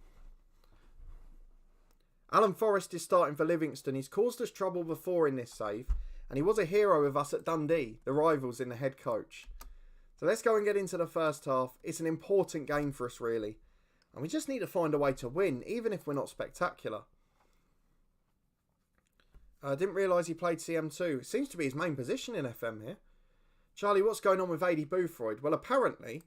Alan Forrest is starting for Livingston. He's caused us trouble before in this save. And he was a hero with us at Dundee, the rivals in the head coach. So let's go and get into the first half. It's an important game for us, really. And we just need to find a way to win, even if we're not spectacular. I didn't realise he played CM2. It seems to be his main position in FM here. Charlie, what's going on with Adi Boothroyd? Well, apparently,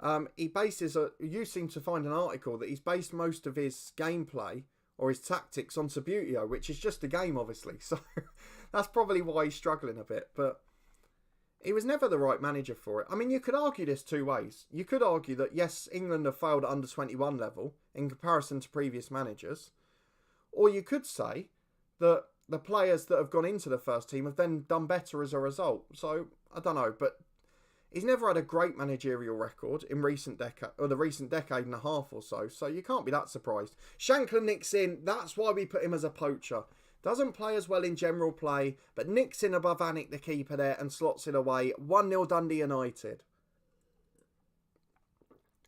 you seem to find an article that he's based most of his gameplay or his tactics on Subbuteo, which is just a game, obviously. So that's probably why he's struggling a bit. But he was never the right manager for it. I mean, you could argue this 2 ways. You could argue that, yes, England have failed at under-21 level in comparison to previous managers. Or you could say that the players that have gone into the first team have then done better as a result. So, I don't know. But he's never had a great managerial record in the recent decade and a half or so. So you can't be that surprised. Shankland nicks in. That's why we put him as a poacher. Doesn't play as well in general play, but nicks in above Anik, the keeper there, and slots it away. 1-0 Dundee United.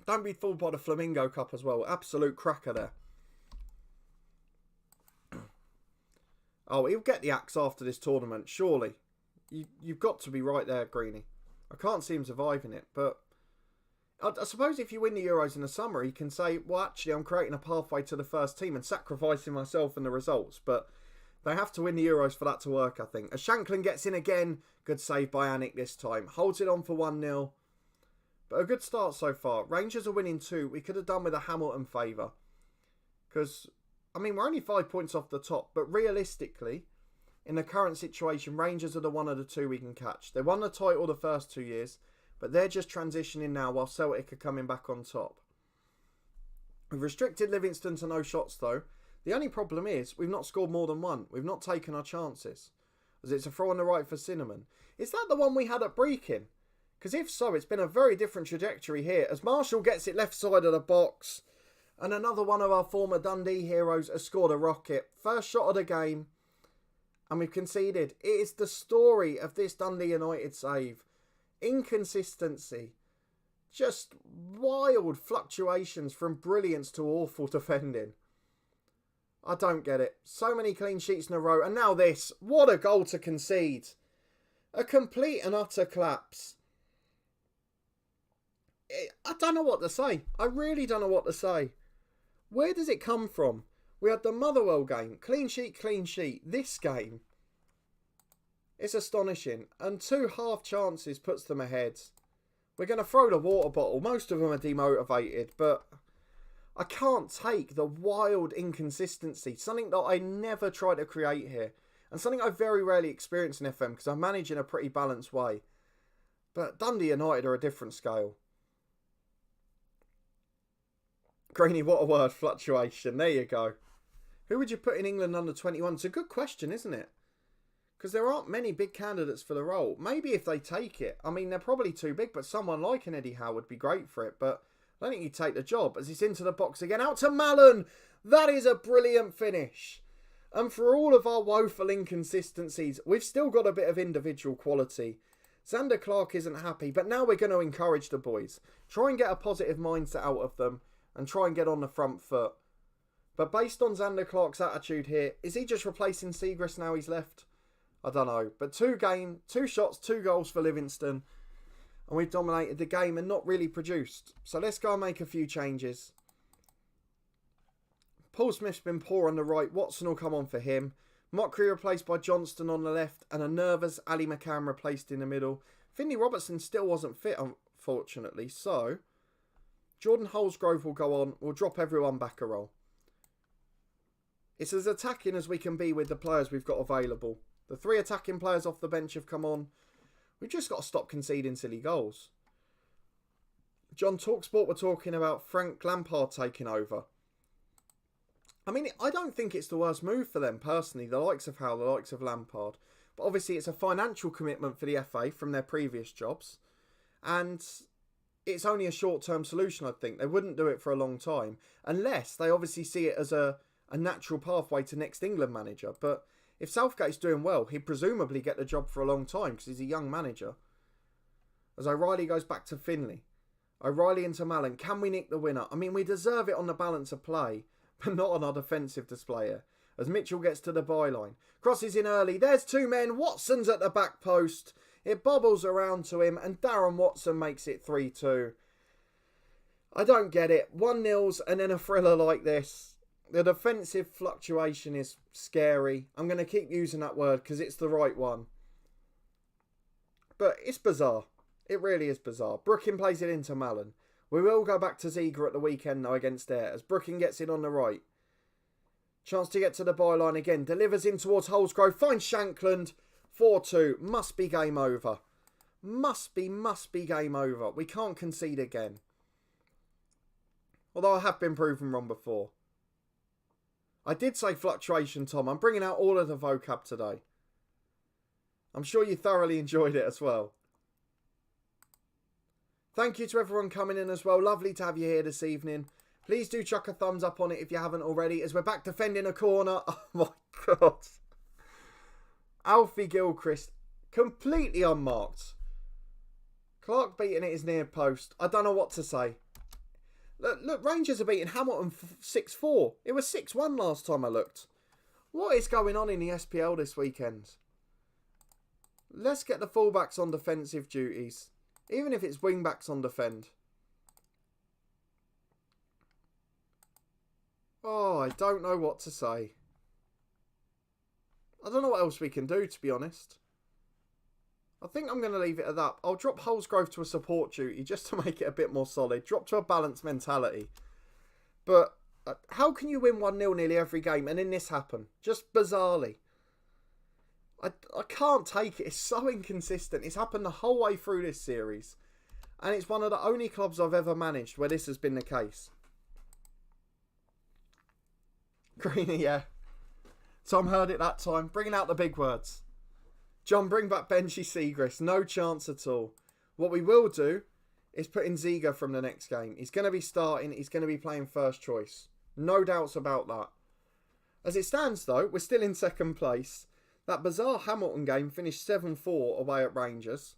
Don't be fooled by the Flamingo Cup as well. Absolute cracker there. Oh, he'll get the axe after this tournament, surely. You've got to be right there, Greenie. I can't see him surviving it, but I suppose if you win the Euros in the summer, he can say, well, actually, I'm creating a pathway to the first team and sacrificing myself and the results, but they have to win the Euros for that to work, I think. As Shankland gets in again, good save by Anik this time. Holds it on for 1-0. But a good start so far. Rangers are winning 2. We could have done with a Hamilton favour. Because, I mean, we're only 5 points off the top, but realistically, in the current situation, Rangers are the one of the 2 we can catch. They won the title the first 2 years, but they're just transitioning now while Celtic are coming back on top. We've restricted Livingston to no shots though. The only problem is we've not scored more than 1. We've not taken our chances. As it's a throw on the right for Cinnamon. Is that the one we had at Brechin? Because if so, it's been a very different trajectory here. As Marshall gets it left side of the box. And another one of our former Dundee heroes has scored a rocket. First shot of the game. And we've conceded. It is the story of this Dundee United save. Inconsistency. Just wild fluctuations from brilliance to awful defending. I don't get it. So many clean sheets in a row. And now this. What a goal to concede. A complete and utter collapse. I don't know what to say. I really don't know what to say. Where does it come from? We had the Motherwell game. Clean sheet, clean sheet. This game. It's astonishing. And 2 half chances puts them ahead. We're going to throw the water bottle. Most of them are demotivated. But I can't take the wild inconsistency. Something that I never try to create here. And something I very rarely experience in FM. Because I manage in a pretty balanced way. But Dundee United are a different scale. Greenie, what a word, fluctuation. There you go. Who would you put in England under 21? It's a good question, isn't it? Because there aren't many big candidates for the role. Maybe if they take it. I mean, they're probably too big, but someone like an Eddie Howe would be great for it. But I don't think he'd take the job. As he's into the box again. Out to Mallon. That is a brilliant finish. And for all of our woeful inconsistencies, we've still got a bit of individual quality. Xander Clark isn't happy, but now we're going to encourage the boys. Try and get a positive mindset out of them. And try and get on the front foot. But based on Xander Clark's attitude here, is he just replacing Siegrist now he's left? I don't know. But 2 shots, 2 goals for Livingston. And we've dominated the game and not really produced. So let's go and make a few changes. Paul Smith's been poor on the right. Watson will come on for him. Mccrory replaced by Johnston on the left. And a nervous Ali McCann replaced in the middle. Finley Robertson still wasn't fit, unfortunately. So Jordan Holsgrove will go on. We'll drop everyone back a roll. It's as attacking as we can be with the players we've got available. The 3 attacking players off the bench have come on. We've just got to stop conceding silly goals. John Talksport were talking about Frank Lampard taking over. I mean, I don't think it's the worst move for them personally, the likes of Howe, the likes of Lampard. But obviously it's a financial commitment for the FA from their previous jobs. And it's only a short-term solution, I think. They wouldn't do it for a long time. Unless they obviously see it as a natural pathway to next England manager. But if Southgate's doing well, he'd presumably get the job for a long time because he's a young manager. As O'Reilly goes back to Finley. O'Reilly into Mallon. Can we nick the winner? I mean, we deserve it on the balance of play, but not on our defensive displayer. As Mitchell gets to the byline. Crosses in early. There's 2 men. Watson's at the back post. It bobbles around to him and Darren Watson makes it 3-2. I don't get it. 1-0 and then a thriller like this. The defensive fluctuation is scary. I'm going to keep using that word because it's the right one. But it's bizarre. It really is bizarre. Brooking plays it into Mallon. We will go back to Zieger at the weekend though against Ayr as Brooking gets in on the right. Chance to get to the byline again. Delivers in towards Holsgrove. Finds Shankland. 4-2. Must be game over. Must be game over. We can't concede again. Although I have been proven wrong before. I did say fluctuation, Tom. I'm bringing out all of the vocab today. I'm sure you thoroughly enjoyed it as well. Thank you to everyone coming in as well. Lovely to have you here this evening. Please do chuck a thumbs up on it if you haven't already, as we're back defending a corner. Oh my God. Alfie Gilchrist, completely unmarked. Clark beating it his near post. I don't know what to say. Look, Rangers are beating Hamilton 6-4. It was 6-1 last time I looked. What is going on in the SPL this weekend? Let's get the fullbacks on defensive duties. Even if it's wingbacks on defend. Oh, I don't know what to say. I don't know what else we can do, to be honest. I think I'm going to leave it at that. I'll drop Holsgrove to a support duty just to make it a bit more solid. Drop to a balanced mentality. But how can you win 1-0 nearly every game and then this happen? Just bizarrely. I can't take it. It's so inconsistent. It's happened the whole way through this series. And it's one of the only clubs I've ever managed where this has been the case. Greeny, yeah. Tom heard it that time. Bringing out the big words. John, bring back Benji Siegrist. No chance at all. What we will do is put in Zieger from the next game. He's going to be starting. He's going to be playing first choice. No doubts about that. As it stands, though, we're still in second place. That bizarre Hamilton game finished 7-4 away at Rangers.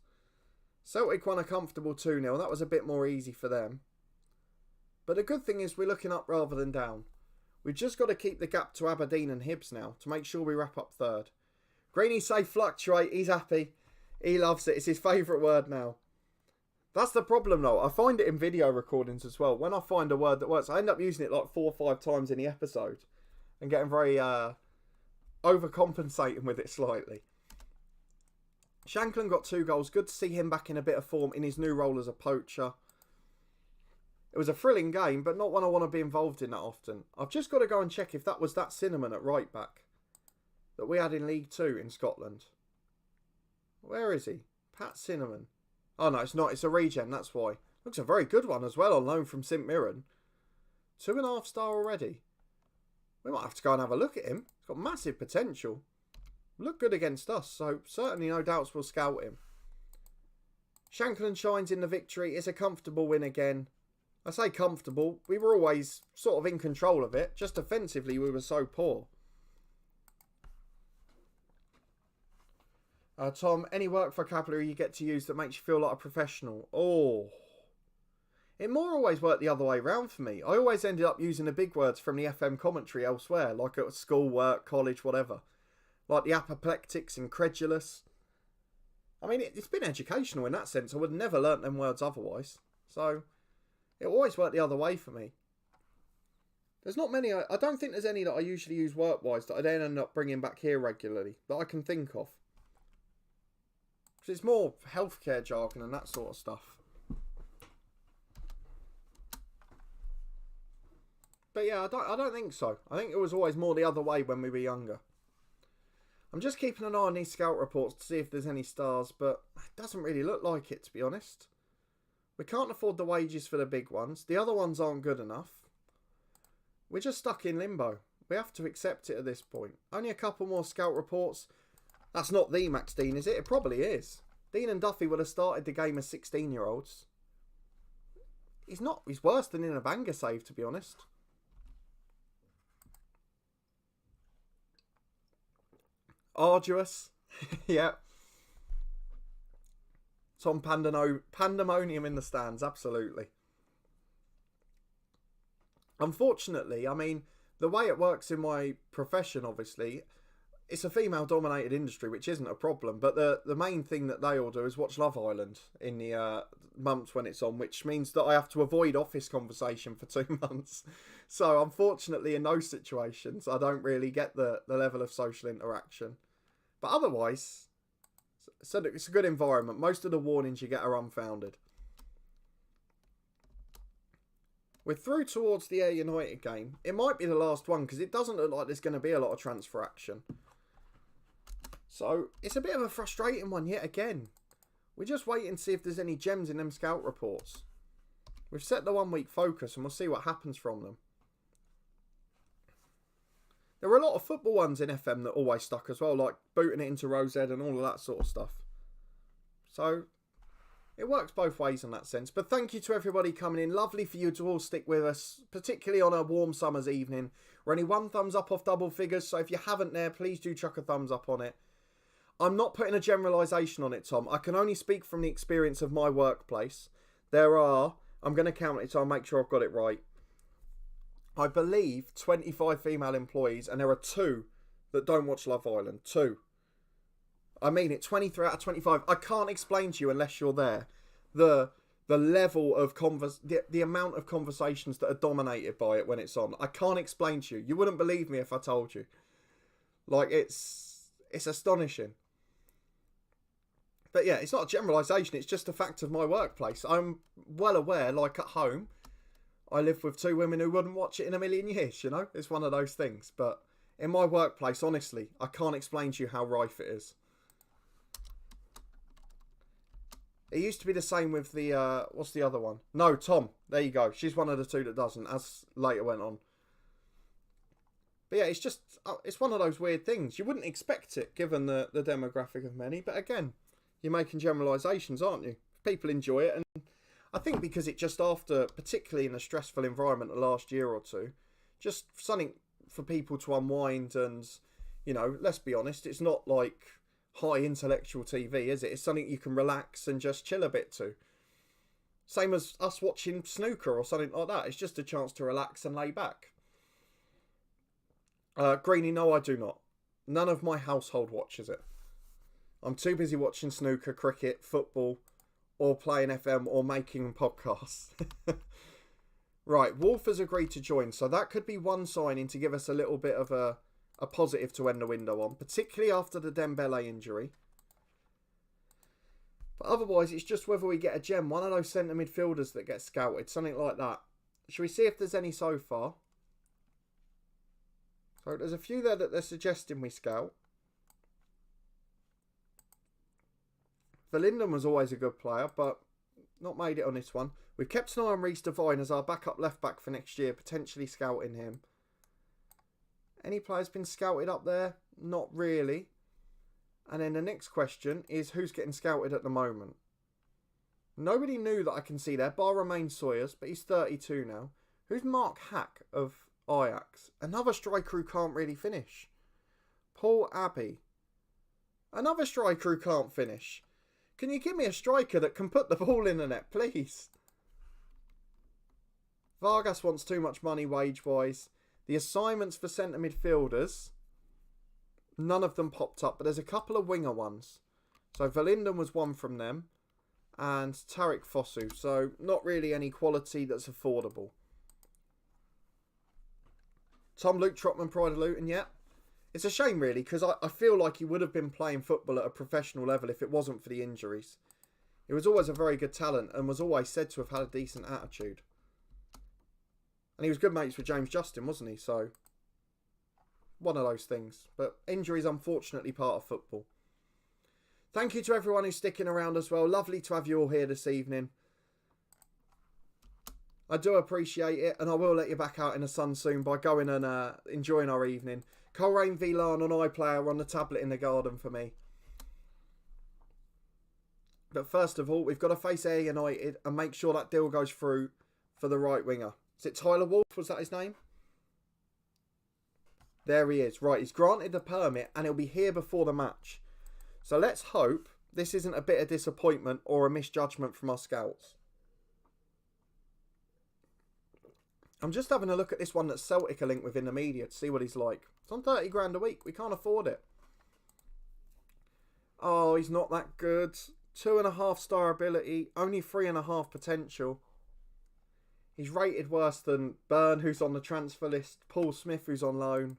Celtic won a comfortable 2-0. That was a bit more easy for them. But the good thing is we're looking up rather than down. We've just got to keep the gap to Aberdeen and Hibs now to make sure we wrap up third. Greeny say fluctuate. He's happy. He loves it. It's his favourite word now. That's the problem though. I find it in video recordings as well. When I find a word that works, I end up using it like 4 or 5 times in the episode. And getting very overcompensating with it slightly. Shankland got 2 goals. Good to see him back in a bit of form in his new role as a poacher. It was a thrilling game, but not one I want to be involved in that often. I've just got to go and check if that was that Cinnamon at right back that we had in League 2 in Scotland. Where is he? Pat Cinnamon. Oh no, it's not. It's a regen, that's why. Looks a very good one as well on loan from St Mirren. 2.5 star already. We might have to go and have a look at him. He's got massive potential. Looked good against us, so certainly no doubts we'll scout him. Shankland shines in the victory. It's a comfortable win again. I say comfortable. We were always sort of in control of it. Just defensively, we were so poor. Tom, any work vocabulary you get to use that makes you feel like a professional? Oh. It more always worked the other way round for me. I always ended up using the big words from the FM commentary elsewhere, like at school, work, college, whatever. Like the apoplectics, incredulous. I mean, it's been educational in that sense. I would have never learnt them words otherwise. So, it always worked the other way for me. There's not many, I don't think there's any that I usually use work-wise that I then end up bringing back here regularly, that I can think of. Because it's more healthcare jargon and that sort of stuff. But yeah, I don't think so. I think it was always more the other way when we were younger. I'm just keeping an eye on these scout reports to see if there's any stars, but it doesn't really look like it, to be honest. We can't afford the wages for the big ones. The other ones aren't good enough. We're just stuck in limbo. We have to accept it at this point. Only a couple more scout reports. That's not the Max Dean, is it? It probably is. Dean and Duffy would have started the game as 16-year-olds. He's worse than in a banger save, to be honest. Arduous. Yeah. Tom pandemonium in the stands, absolutely. Unfortunately, I mean, the way it works in my profession, obviously, it's a female-dominated industry, which isn't a problem. But the main thing that they all do is watch Love Island in the months when it's on, which means that I have to avoid office conversation for 2 months. So, unfortunately, in those situations, I don't really get the level of social interaction. But otherwise, so it's a good environment. Most of the warnings you get are unfounded. We're through towards the Ayr United game. It might be the last one because it doesn't look like there's going to be a lot of transfer action. So, it's a bit of a frustrating one yet again. We're just waiting to see if there's any gems in them scout reports. We've set the 1 week focus and we'll see what happens from them. There were a lot of football ones in FM that always stuck as well, like booting it into Rose Ed and all of that sort of stuff. So, it works both ways in that sense. But thank you to everybody coming in. Lovely for you to all stick with us, particularly on a warm summer's evening. We're only 1 thumbs up off double figures, so if you haven't there, please do chuck a thumbs up on it. I'm not putting a generalisation on it, Tom. I can only speak from the experience of my workplace. I'm going to count it so I'll make sure I've got it right. I believe 25 female employees, and there are 2 that don't watch Love Island. 2. I mean it, 23 out of 25. I can't explain to you unless you're there the level of the amount of conversations that are dominated by it when it's on. I can't explain to you. You wouldn't believe me if I told you. Like, it's astonishing. But yeah, it's not a generalisation. It's just a fact of my workplace. I'm well aware, like at home, I live with 2 women who wouldn't watch it in a million years, you know? It's one of those things. But in my workplace, honestly, I can't explain to you how rife it is. It used to be the same with the, what's the other one? No, Tom. There you go. She's one of the 2 that doesn't, as later went on. But yeah, it's just, it's one of those weird things. You wouldn't expect it, given the demographic of many. But again, you're making generalisations, aren't you? People enjoy it, and I think because it just after, particularly in a stressful environment the last year or 2, just something for people to unwind and, you know, let's be honest, it's not like high intellectual TV, is it? It's something you can relax and just chill a bit to. Same as us watching snooker or something like that. It's just a chance to relax and lay back. Greenie, no, I do not. None of my household watches it. I'm too busy watching snooker, cricket, football, or playing FM or making podcasts. Right, Wolfe has agreed to join, so that could be one signing to give us a little bit of a positive to end the window on, particularly after the Dembele injury. But otherwise, it's just whether we get a gem, one of those centre midfielders that gets scouted, something like that. Shall we see if there's any so far? So there's a few there that they're suggesting we scout. Verlinden was always a good player, but not made it on this one. We've kept an eye on Reece Devine as our backup left back for next year, potentially scouting him. Any players been scouted up there? Not really. And then the next question is who's getting scouted at the moment? Nobody new that I can see there, bar Romain Sawyers, but he's 32 now. Who's Mark Hack of Ajax? Another striker who can't really finish. Paul Abbey. Another striker who can't finish. Can you give me a striker that can put the ball in the net, please? Vargas wants too much money wage-wise. The assignments for centre midfielders, none of them popped up, but there's a couple of winger ones. So Verlinden was one from them, and Tariq Fosu. So not really any quality that's affordable. Tom Luke Trotman, Pride of Luton, yeah. It's a shame really, because I feel like he would have been playing football at a professional level if it wasn't for the injuries. He was always a very good talent and was always said to have had a decent attitude. And he was good mates with James Justin, wasn't he? So, one of those things. But injuries, unfortunately, part of football. Thank you to everyone who's sticking around as well. Lovely to have you all here this evening. I do appreciate it, and I will let you back out in the sun soon by going and enjoying our evening. Coleraine v Larne on iPlayer on the tablet in the garden for me. But first of all, we've got to face Ayr United and make sure that deal goes through for the right winger. Is it Tyler Wolfe? Was that his name? There he is. Right, he's granted the permit and he'll be here before the match. So let's hope this isn't a bit of disappointment or a misjudgment from our scouts. I'm just having a look at this one that Celtic are linked with in the media to see what he's like. It's on 30 grand a week. We can't afford it. Oh, he's not that good. 2.5 star ability. Only 3.5 potential. He's rated worse than Byrne, who's on the transfer list. Paul Smith, who's on loan.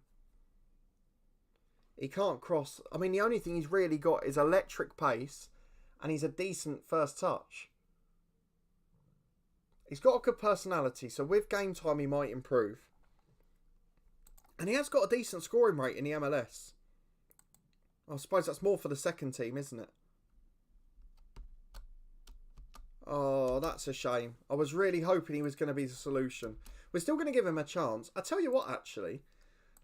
He can't cross. I mean, the only thing he's really got is electric pace. And he's a decent first touch. He's got a good personality, so with game time he might improve. And he has got a decent scoring rate in the MLS. I suppose that's more for the second team, isn't it? Oh, that's a shame. I was really hoping he was going to be the solution. We're still going to give him a chance. I tell you what, actually.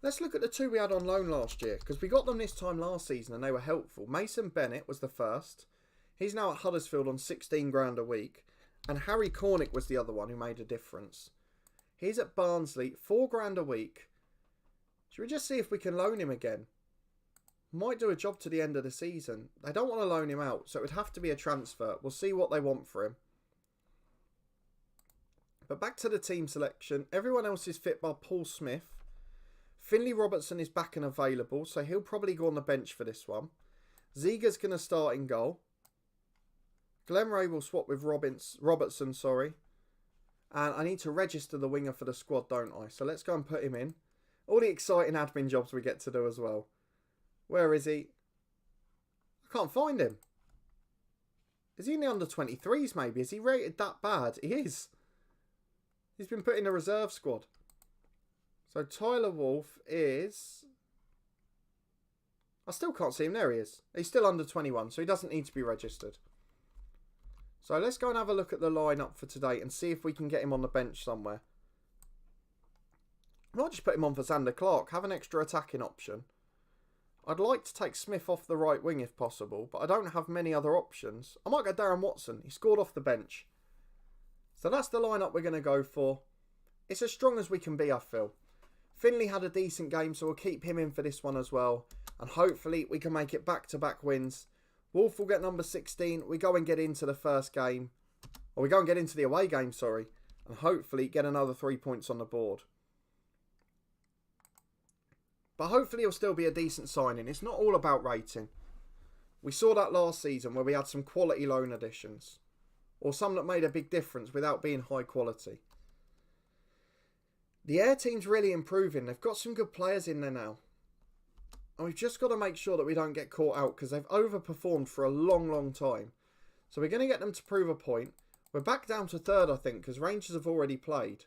Let's look at the two we had on loan last year, because we got them this time last season and they were helpful. Mason Bennett was the first. He's now at Huddersfield on 16 grand a week. And Harry Cornick was the other one who made a difference. He's at Barnsley, 4 grand a week. Should we just see if we can loan him again? Might do a job to the end of the season. They don't want to loan him out, so it would have to be a transfer. We'll see what they want for him. But back to the team selection. Everyone else is fit by Paul Smith. Finley Robertson is back and available, so he'll probably go on the bench for this one. Zieger's going to start in goal. Glenray will swap with Robertson. And I need to register the winger for the squad, don't I? So let's go and put him in. All the exciting admin jobs we get to do as well. Where is he? I can't find him. Is he in the under-23s maybe? Is he rated that bad? He is. He's been put in the reserve squad. So Tyler Wolfe is... I still can't see him. There he is. He's still under 21, so he doesn't need to be registered. So let's go and have a look at the lineup for today and see if we can get him on the bench somewhere. I might just put him on for Zander Clark, have an extra attacking option. I'd like to take Smith off the right wing if possible, but I don't have many other options. I might go Darren Watson. He scored off the bench. So that's the lineup we're going to go for. It's as strong as we can be, I feel. Finley had a decent game, so we'll keep him in for this one as well. And hopefully we can make it back-to-back wins. Wolfe will get number 16. We go and get into the first game. Or we go and get into the away game, sorry. And hopefully get another 3 points on the board. But hopefully it'll still be a decent signing. It's not all about rating. We saw that last season where we had some quality loan additions. Or some that made a big difference without being high quality. The Ayr team's really improving. They've got some good players in there now. And we've just got to make sure that we don't get caught out because they've overperformed for a long, long time. So we're going to get them to prove a point. We're back down to third, I think, because Rangers have already played.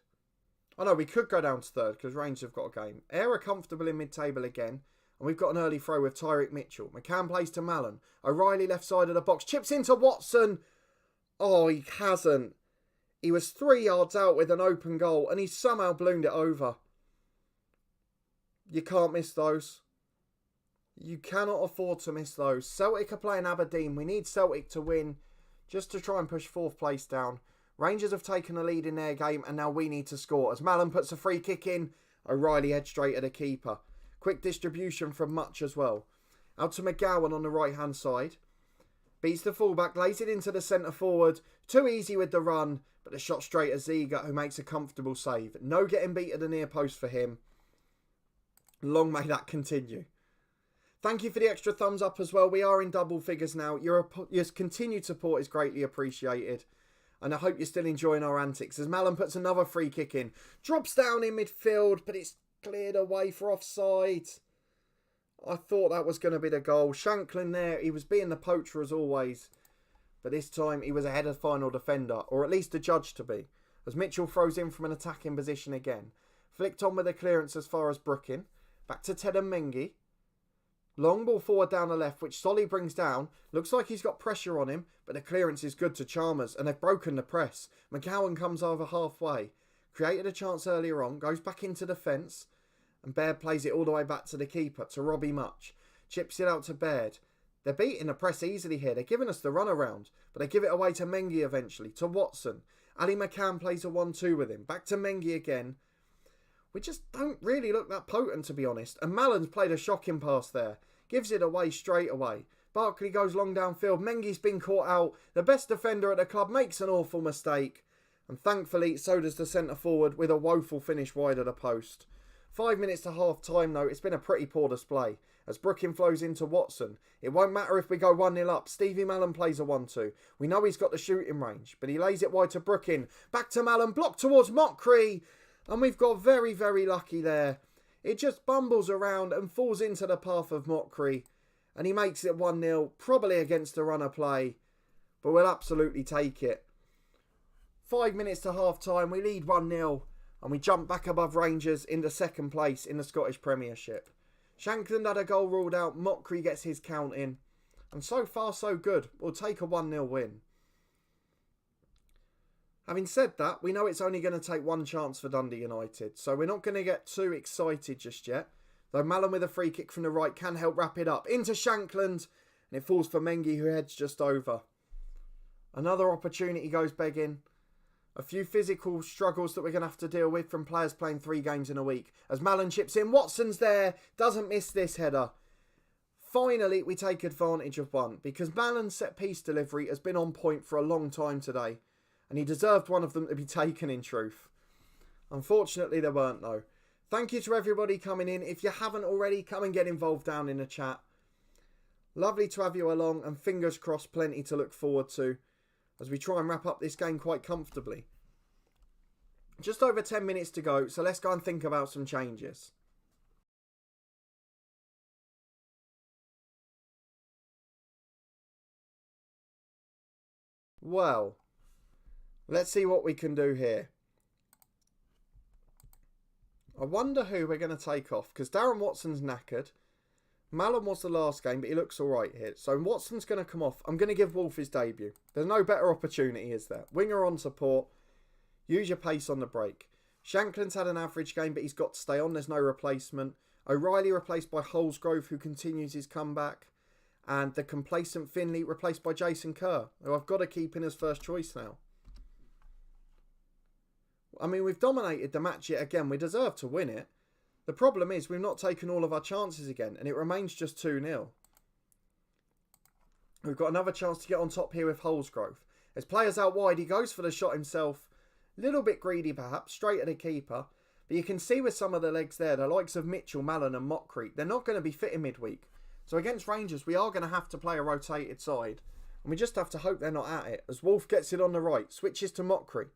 Oh no, we could go down to third because Rangers have got a game. Ayr are comfortable in mid-table again. And we've got an early throw with Tyreek Mitchell. McCann plays to Mallon. O'Reilly left side of the box. Chips into Watson. Oh, he hasn't. He was 3 yards out with an open goal and he's somehow ballooned it over. You can't miss those. You cannot afford to miss those. Celtic are playing Aberdeen. We need Celtic to win just to try and push 4th place down. Rangers have taken a lead in their game and now we need to score. As Mallon puts a free kick in, O'Reilly heads straight at the keeper. Quick distribution from Much as well. Out to McGowan on the right-hand side. Beats the fullback, lays it into the centre forward. Too easy with the run, but the shot straight at Zieger, who makes a comfortable save. No getting beat at the near post for him. Long may that continue. Thank you for the extra thumbs up as well. We are in double figures now. Your continued support is greatly appreciated. And I hope you're still enjoying our antics. As Mallon puts another free kick in. Drops down in midfield, but it's cleared away for offside. I thought that was going to be the goal. Shanklin there, he was being the poacher as always. But this time he was ahead of final defender. Or at least the judge to be. as Mitchell throws in from an attacking position again. Flicked on with a clearance as far as Brooking. Back to Ted and Mengi. Long ball forward down the left, which Solly brings down. Looks like he's got pressure on him, but the clearance is good to Chalmers, and they've broken the press. McCowan comes over halfway. Created a chance earlier on, goes back into defence, and Baird plays it all the way back to the keeper, to Robbie Much. Chips it out to Baird. They're beating the press easily here. They're giving us the runaround, but they give it away to Mengi eventually, to Watson. Ali McCann plays a 1-2 with him. Back to Mengi again. We just don't really look that potent, to be honest. And Mallon's played a shocking pass there. Gives it away straight away. Barkley goes long downfield. Mengi's been caught out. The best defender at the club makes an awful mistake. And thankfully, so does the centre forward with a woeful finish wide of the post. 5 minutes to half time though, it's been a pretty poor display. As Brooking flows into Watson. It won't matter if we go 1-0 up. Stevie Mallon plays a 1-2. We know he's got the shooting range, but he lays it wide to Brooking. Back to Mallon, blocked towards Mccrory. And we've got very, very lucky there. It just bumbles around and falls into the path of Mccrory. And he makes it 1-0, probably against the runner play. But we'll absolutely take it. 5 minutes to half time, we lead 1-0. And we jump back above Rangers into second place in the Scottish Premiership. Shankland had a goal ruled out. Mccrory gets his count in. And so far, so good. We'll take a 1-0 win. Having said that, we know it's only going to take one chance for Dundee United. So we're not going to get too excited just yet. Though Mallon with a free kick from the right can help wrap it up. Into Shankland. And it falls for Mengi, who heads just over. Another opportunity goes begging. A few physical struggles that we're going to have to deal with from players playing 3 games in a week. As Mallon chips in, Watson's there. Doesn't miss this header. Finally, we take advantage of one. Because Mallon's set-piece delivery has been on point for a long time today. And he deserved one of them to be taken in truth. Unfortunately, there weren't though. Thank you to everybody coming in. If you haven't already, come and get involved down in the chat. Lovely to have you along. And fingers crossed, plenty to look forward to as we try and wrap up this game quite comfortably. Just over 10 minutes to go, so let's go and think about some changes. Well, let's see what we can do here. I wonder who we're going to take off, because Darren Watson's knackered. Mallon was the last game, but he looks alright here. So Watson's going to come off. I'm going to give Wolfe his debut. There's no better opportunity, is there? Winger on support. Use your pace on the break. Shankland's had an average game, but he's got to stay on. There's no replacement. O'Reilly replaced by Holsgrove, who continues his comeback. And the complacent Finley replaced by Jason Kerr, who I've got to keep in as first choice now. I mean, we've dominated the match yet again. We deserve to win it. The problem is we've not taken all of our chances again, and it remains just 2-0. We've got another chance to get on top here with Holsgrove. As players out wide, he goes for the shot himself. A little bit greedy perhaps, straight at the keeper. But you can see with some of the legs there, the likes of Mitchell, Mallon and Mccrory, they're not going to be fit in midweek. So against Rangers, we are going to have to play a rotated side. And we just have to hope they're not at it. As Wolfe gets it on the right, switches to Mccrory.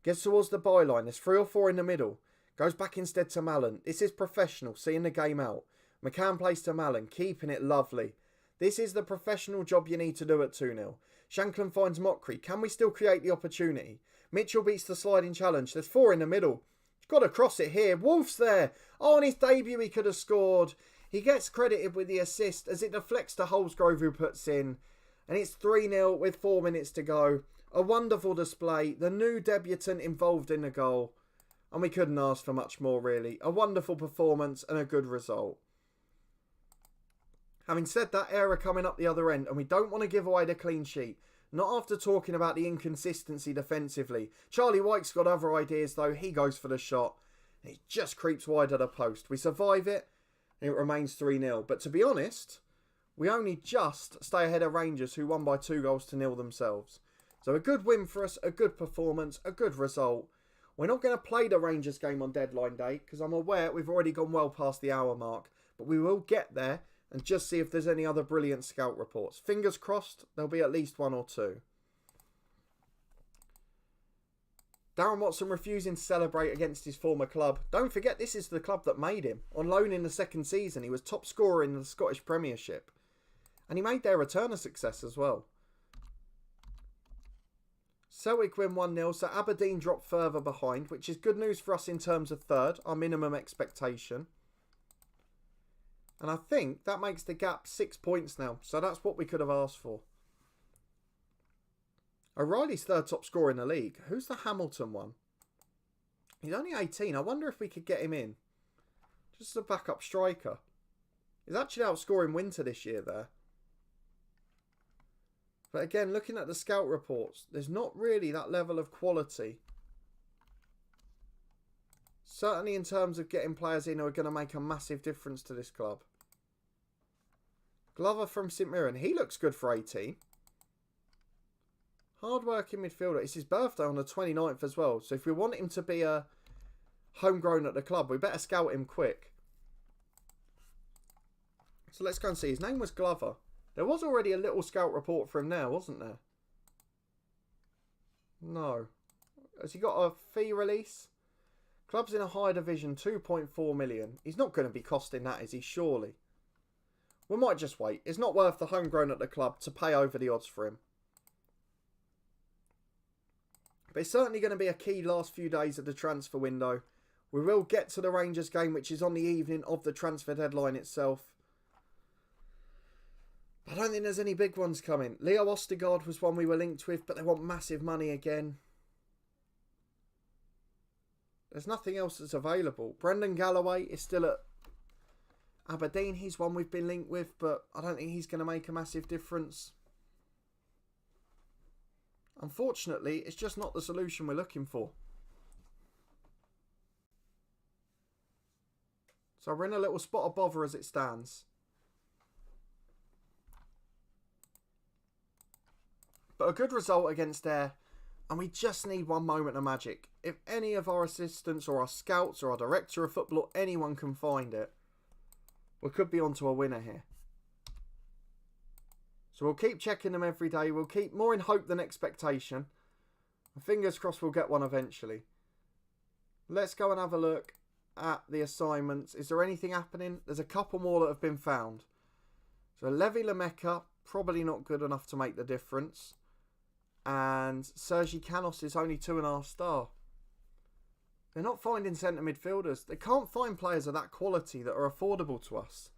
Gets towards the byline, there's 3 or 4 in the middle. Goes back instead to Mallon. This is professional, seeing the game out. McCann plays to Mallon, keeping it lovely. This is the professional job you need to do at 2-0. Shankland finds Mccrory. Can we still create the opportunity? Mitchell beats the sliding challenge. There's 4 in the middle. He's got to cross it here. Wolfe's there. Oh, on his debut he could have scored. He gets credited with the assist as it deflects to Holsgrove, who puts in. And it's 3-0 with 4 minutes to go. A wonderful display. The new debutant involved in the goal. And we couldn't ask for much more, really. A wonderful performance and a good result. Having said that, error coming up the other end. And we don't want to give away the clean sheet. Not after talking about the inconsistency defensively. Charlie White's got other ideas, though. He goes for the shot. And he just creeps wide of the post. We survive it. And it remains 3-0. But to be honest, we only just stay ahead of Rangers, who won by 2-0 themselves. So a good win for us. A good performance. A good result. We're not going to play the Rangers game on deadline day because I'm aware we've already gone well past the hour mark. But we will get there and just see if there's any other brilliant scout reports. Fingers crossed, there'll be at least 1 or 2. Darren Watson refusing to celebrate against his former club. Don't forget, this is the club that made him. On loan in the second season, he was top scorer in the Scottish Premiership. And he made their return a success as well. Celtic win 1-0, so Aberdeen drop further behind, which is good news for us in terms of third, our minimum expectation. And I think that makes the gap 6 points now, so that's what we could have asked for. O'Reilly's third top scorer in the league. Who's the Hamilton one? He's only 18. I wonder if we could get him in. Just as a backup striker. He's actually outscoring Winter this year there. But again, looking at the scout reports, there's not really that level of quality. Certainly in terms of getting players in who are going to make a massive difference to this club. Glover from St Mirren. He looks good for 18. Hard-working midfielder. It's his birthday on the 29th as well. So if we want him to be a homegrown at the club, we better scout him quick. So let's go and see. His name was Glover. There was already a little scout report for him now, wasn't there? No. Has he got a fee release? Club's in a higher division, 2.4 million. He's not going to be costing that, is he? Surely. We might just wait. It's not worth the homegrown at the club to pay over the odds for him. But it's certainly going to be a key last few days of the transfer window. We will get to the Rangers game, which is on the evening of the transfer deadline itself. I don't think there's any big ones coming. Leo Ostergaard was one we were linked with, but they want massive money again. There's nothing else that's available. Brendan Galloway is still at Aberdeen. He's one we've been linked with, but I don't think he's going to make a massive difference. Unfortunately, it's just not the solution we're looking for. So we're in a little spot of bother as it stands. But a good result against Ayr, and we just need one moment of magic. If any of our assistants or our scouts or our director of football or anyone can find it, we could be onto a winner here. So we'll keep checking them every day. We'll keep more in hope than expectation. And fingers crossed we'll get one eventually. Let's go and have a look at the assignments. Is there anything happening? There's a couple more that have been found. So Levi Lameka, probably not good enough to make the difference. And Sergi Canos is only 2.5 star. They're not finding centre midfielders. They can't find players of that quality that are affordable to us.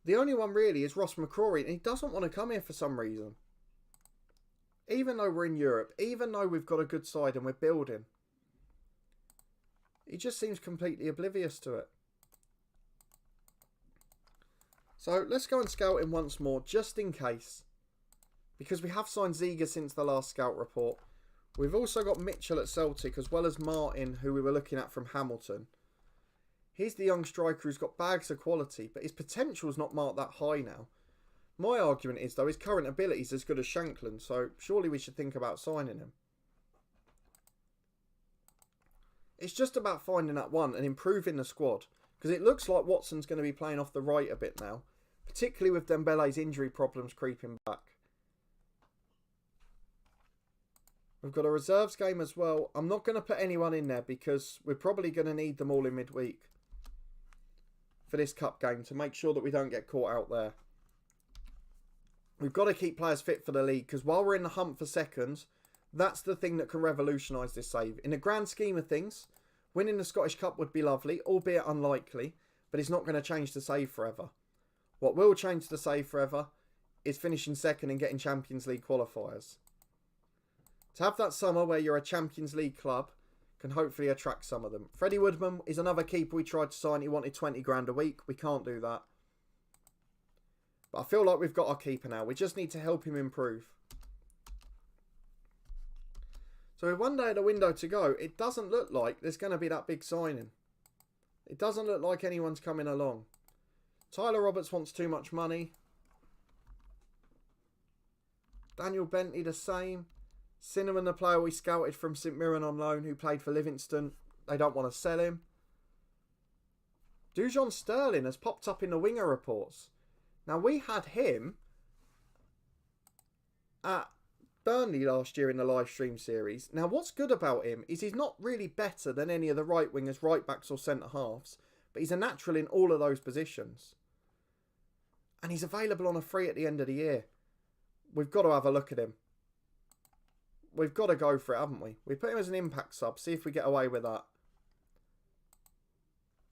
The only one really is Ross Mccrory, and he doesn't want to come here for some reason. Even though we're in Europe, even though we've got a good side and we're building, he just seems completely oblivious to it. So let's go and scout him once more, just in case. Because we have signed Zieger since the last scout report. We've also got Mitchell at Celtic, as well as Martin, who we were looking at from Hamilton. He's the young striker who's got bags of quality, but his potential's not marked that high now. My argument is, though, his current ability is as good as Shankland, so surely we should think about signing him. It's just about finding that one and improving the squad, because it looks like Watson's going to be playing off the right a bit now, particularly with Dembele's injury problems creeping back. We've got a reserves game as well. I'm not going to put anyone in there because we're probably going to need them all in midweek for this cup game to make sure that we don't get caught out there. We've got to keep players fit for the league because while we're in the hunt for seconds, that's the thing that can revolutionise this save. In the grand scheme of things, winning the Scottish Cup would be lovely, albeit unlikely, but it's not going to change the save forever. What will change the save forever is finishing second and getting Champions League qualifiers. To have that summer where you're a Champions League club can hopefully attract some of them. Freddie Woodman is another keeper we tried to sign. He wanted 20 grand a week. We can't do that. But I feel like we've got our keeper now. We just need to help him improve. So with one day of the window to go, it doesn't look like there's going to be that big signing. It doesn't look like anyone's coming along. Tyler Roberts wants too much money. Daniel Bentley the same. Cinnamon, the player we scouted from St Mirren on loan who played for Livingston. They don't want to sell him. Dujon Sterling has popped up in the winger reports. Now, we had him at Burnley last year in the live stream series. Now, what's good about him is he's not really better than any of the right wingers, right backs or centre halves. But he's a natural in all of those positions. And he's available on a free at the end of the year. We've got to have a look at him. we've got to go for it, haven't we? We put him as an impact sub, see if we get away with that.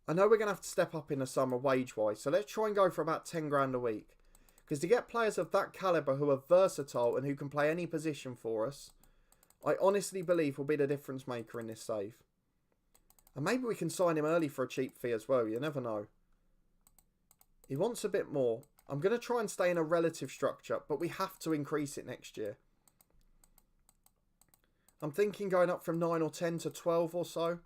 I know we're going to have to step up in the summer wage-wise, so let's try and go for about 10 grand a week. Because to get players of that calibre who are versatile and who can play any position for us, I honestly believe will be the difference maker in this save. And maybe we can sign him early for a cheap fee as well, you never know. He wants a bit more. I'm going to try and stay in a relative structure, but we have to increase it next year. I'm thinking going up from 9 or 10 to 12 or so.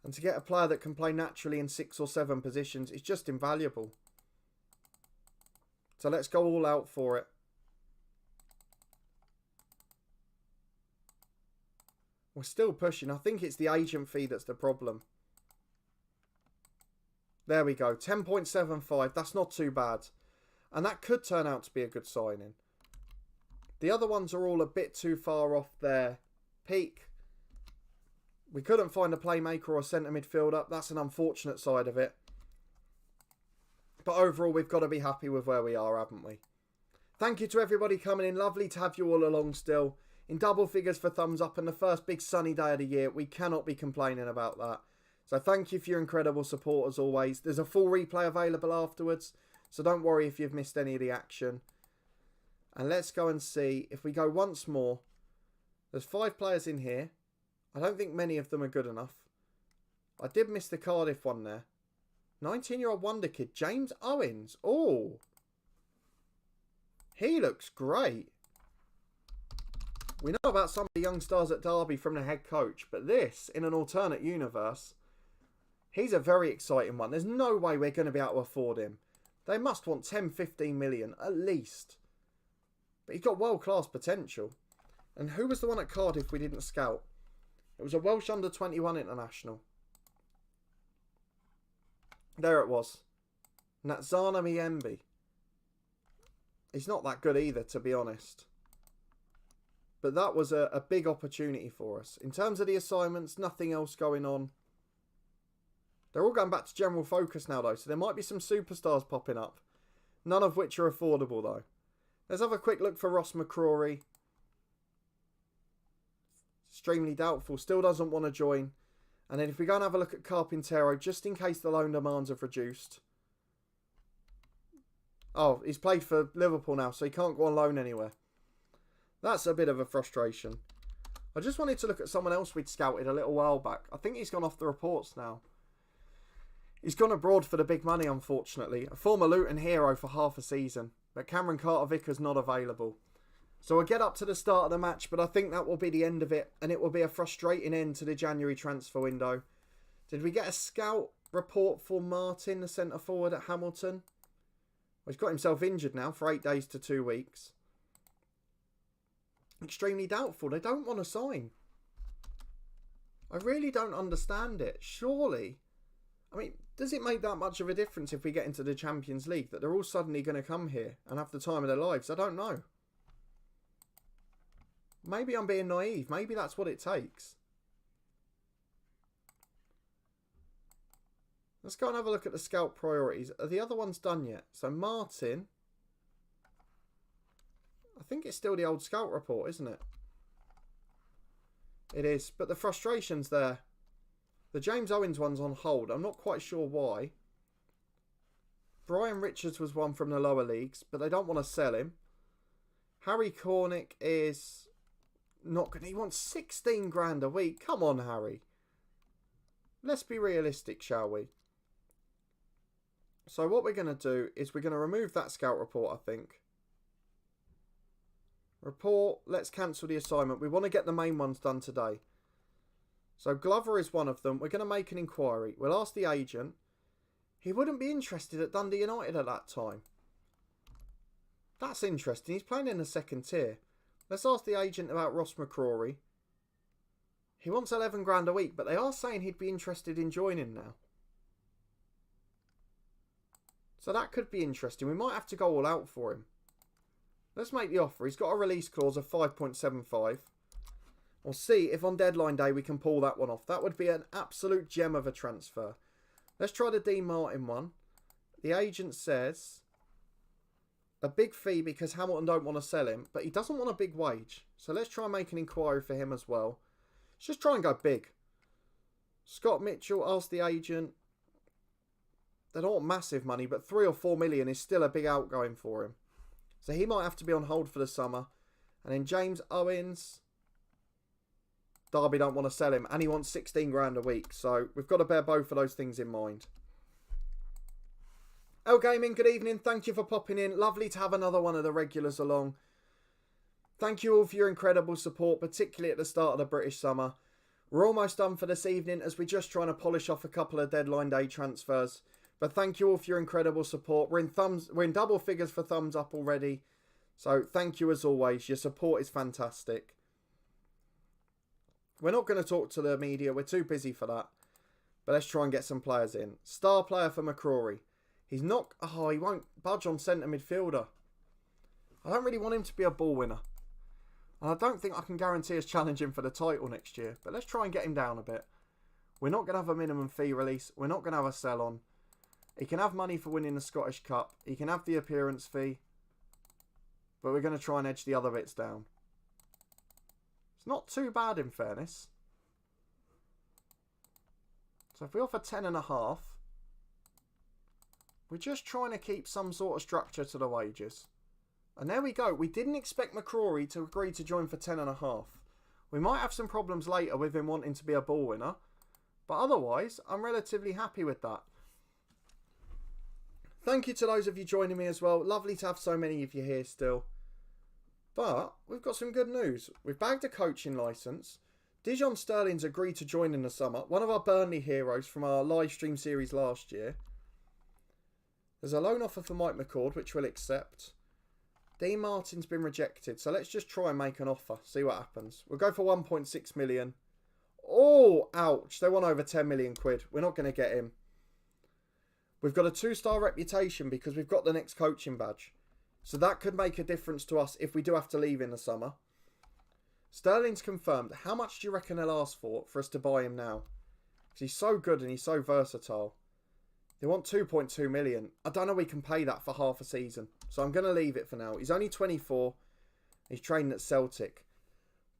And to get a player that can play naturally in 6 or 7 positions is just invaluable. So let's go all out for it. We're still pushing. I think it's the agent fee that's the problem. There we go. 10.75. That's not too bad. And that could turn out to be a good signing. The other ones are all a bit too far off their peak. We couldn't find a playmaker or a centre midfielder. That's an unfortunate side of it. But overall, we've got to be happy with where we are, haven't we? Thank you to everybody coming in. Lovely to have you all along still. In double figures for thumbs up and the first big sunny day of the year. We cannot be complaining about that. So thank you for your incredible support as always. There's a full replay available afterwards. So don't worry if you've missed any of the action. And let's go and see if we go once more. There's 5 players in here. I don't think many of them are good enough. I did miss the Cardiff one there. 19-year-old wonder kid, James Owens. Oh, he looks great. We know about some of the young stars at Derby from the head coach, but this, in an alternate universe, he's a very exciting one. There's no way we're going to be able to afford him. They must want 10, 15 million at least. But he's got world-class potential. And who was the one at Cardiff we didn't scout? It was a Welsh under-21 international. There it was. Natsana Miembi. He's not that good either, to be honest. But that was a big opportunity for us. In terms of the assignments, nothing else going on. They're all going back to general focus now, though. So there might be some superstars popping up. None of which are affordable, though. Let's have a quick look for Ross Mccrory. Extremely doubtful. Still doesn't want to join. And then if we go and have a look at Carpintero, just in case the loan demands have reduced. Oh, he's played for Liverpool now, so he can't go on loan anywhere. That's a bit of a frustration. I just wanted to look at someone else we'd scouted a little while back. I think he's gone off the reports now. He's gone abroad for the big money, unfortunately. A former Luton hero for half a season. But Cameron Carter-Vickers not available. So we'll get up to the start of the match, but I think that will be the end of it. And it will be a frustrating end to the January transfer window. Did we get a scout report for Martin, the centre forward at Hamilton? Well, he's got himself injured now for 8 days to 2 weeks. Extremely doubtful. They don't want to sign. I really don't understand it. Surely. I mean, does it make that much of a difference if we get into the Champions League that they're all suddenly going to come here and have the time of their lives? I don't know. Maybe I'm being naive. Maybe that's what it takes. Let's go and have a look at the scout priorities. Are the other ones done yet? So Martin. I think it's still the old scout report, isn't it? It is. But the frustration's there. The James Owens one's on hold. I'm not quite sure why. Brian Richards was one from the lower leagues, but they don't want to sell him. Harry Cornick is not going to... He wants 16 grand a week. Come on, Harry. Let's be realistic, shall we? So what we're going to do is we're going to remove that scout report, I think. Report. Let's cancel the assignment. We want to get the main ones done today. So Glover is one of them. We're going to make an inquiry. We'll ask the agent. He wouldn't be interested at Dundee United at that time. That's interesting. He's playing in the second tier. Let's ask the agent about Ross Mccrory. He wants 11 grand a week, but they are saying he'd be interested in joining now. So that could be interesting. We might have to go all out for him. Let's make the offer. He's got a release clause of 5.75. We'll see if on deadline day we can pull that one off. That would be an absolute gem of a transfer. Let's try the Dean Martin one. The agent says a big fee because Hamilton don't want to sell him, but he doesn't want a big wage. So let's try and make an inquiry for him as well. Let's just try and go big. Scott Mitchell asked the agent. They don't want massive money, but 3 or 4 million is still a big outgoing for him. So he might have to be on hold for the summer. And then James Owens. Derby don't want to sell him, and he wants 16 grand a week. So we've got to bear both of those things in mind. L Gaming, good evening. Thank you for popping in. Lovely to have another one of the regulars along. Thank you all for your incredible support, particularly at the start of the British summer. We're almost done for this evening as we're just trying to polish off a couple of deadline day transfers. But thank you all for your incredible support. We're in double figures for thumbs up already. So thank you as always. Your support is fantastic. We're not going to talk to the media. We're too busy for that. But let's try and get some players in. Star player for Mccrory. He's not... Oh, he won't budge on centre midfielder. I don't really want him to be a ball winner. And I don't think I can guarantee us challenging for the title next year. But let's try and get him down a bit. We're not going to have a minimum fee release. We're not going to have a sell-on. He can have money for winning the Scottish Cup. He can have the appearance fee. But we're going to try and edge the other bits down. It's not too bad in fairness. So if we offer 10.5, we're just trying to keep some sort of structure to the wages. And there we go. We didn't expect Mccrory to agree to join for 10.5. We might have some problems later with him wanting to be a ball winner. But otherwise, I'm relatively happy with that. Thank you to those of you joining me as well. Lovely to have so many of you here still. But we've got some good news. We've bagged a coaching licence. Dijon Sterling's agreed to join in the summer. One of our Burnley heroes from our live stream series last year. There's a loan offer for Mike McCord, which we'll accept. Dean Martin's been rejected. So let's just try and make an offer. See what happens. We'll go for 1.6 million. Oh, ouch. They want over 10 million quid. We're not going to get him. We've got a 2-star reputation because we've got the next coaching badge. So that could make a difference to us if we do have to leave in the summer. Sterling's confirmed. How much do you reckon they'll ask for us to buy him now? Because he's so good and he's so versatile. They want 2.2 million. I don't know we can pay that for half a season. So I'm going to leave it for now. He's only 24. He's training at Celtic.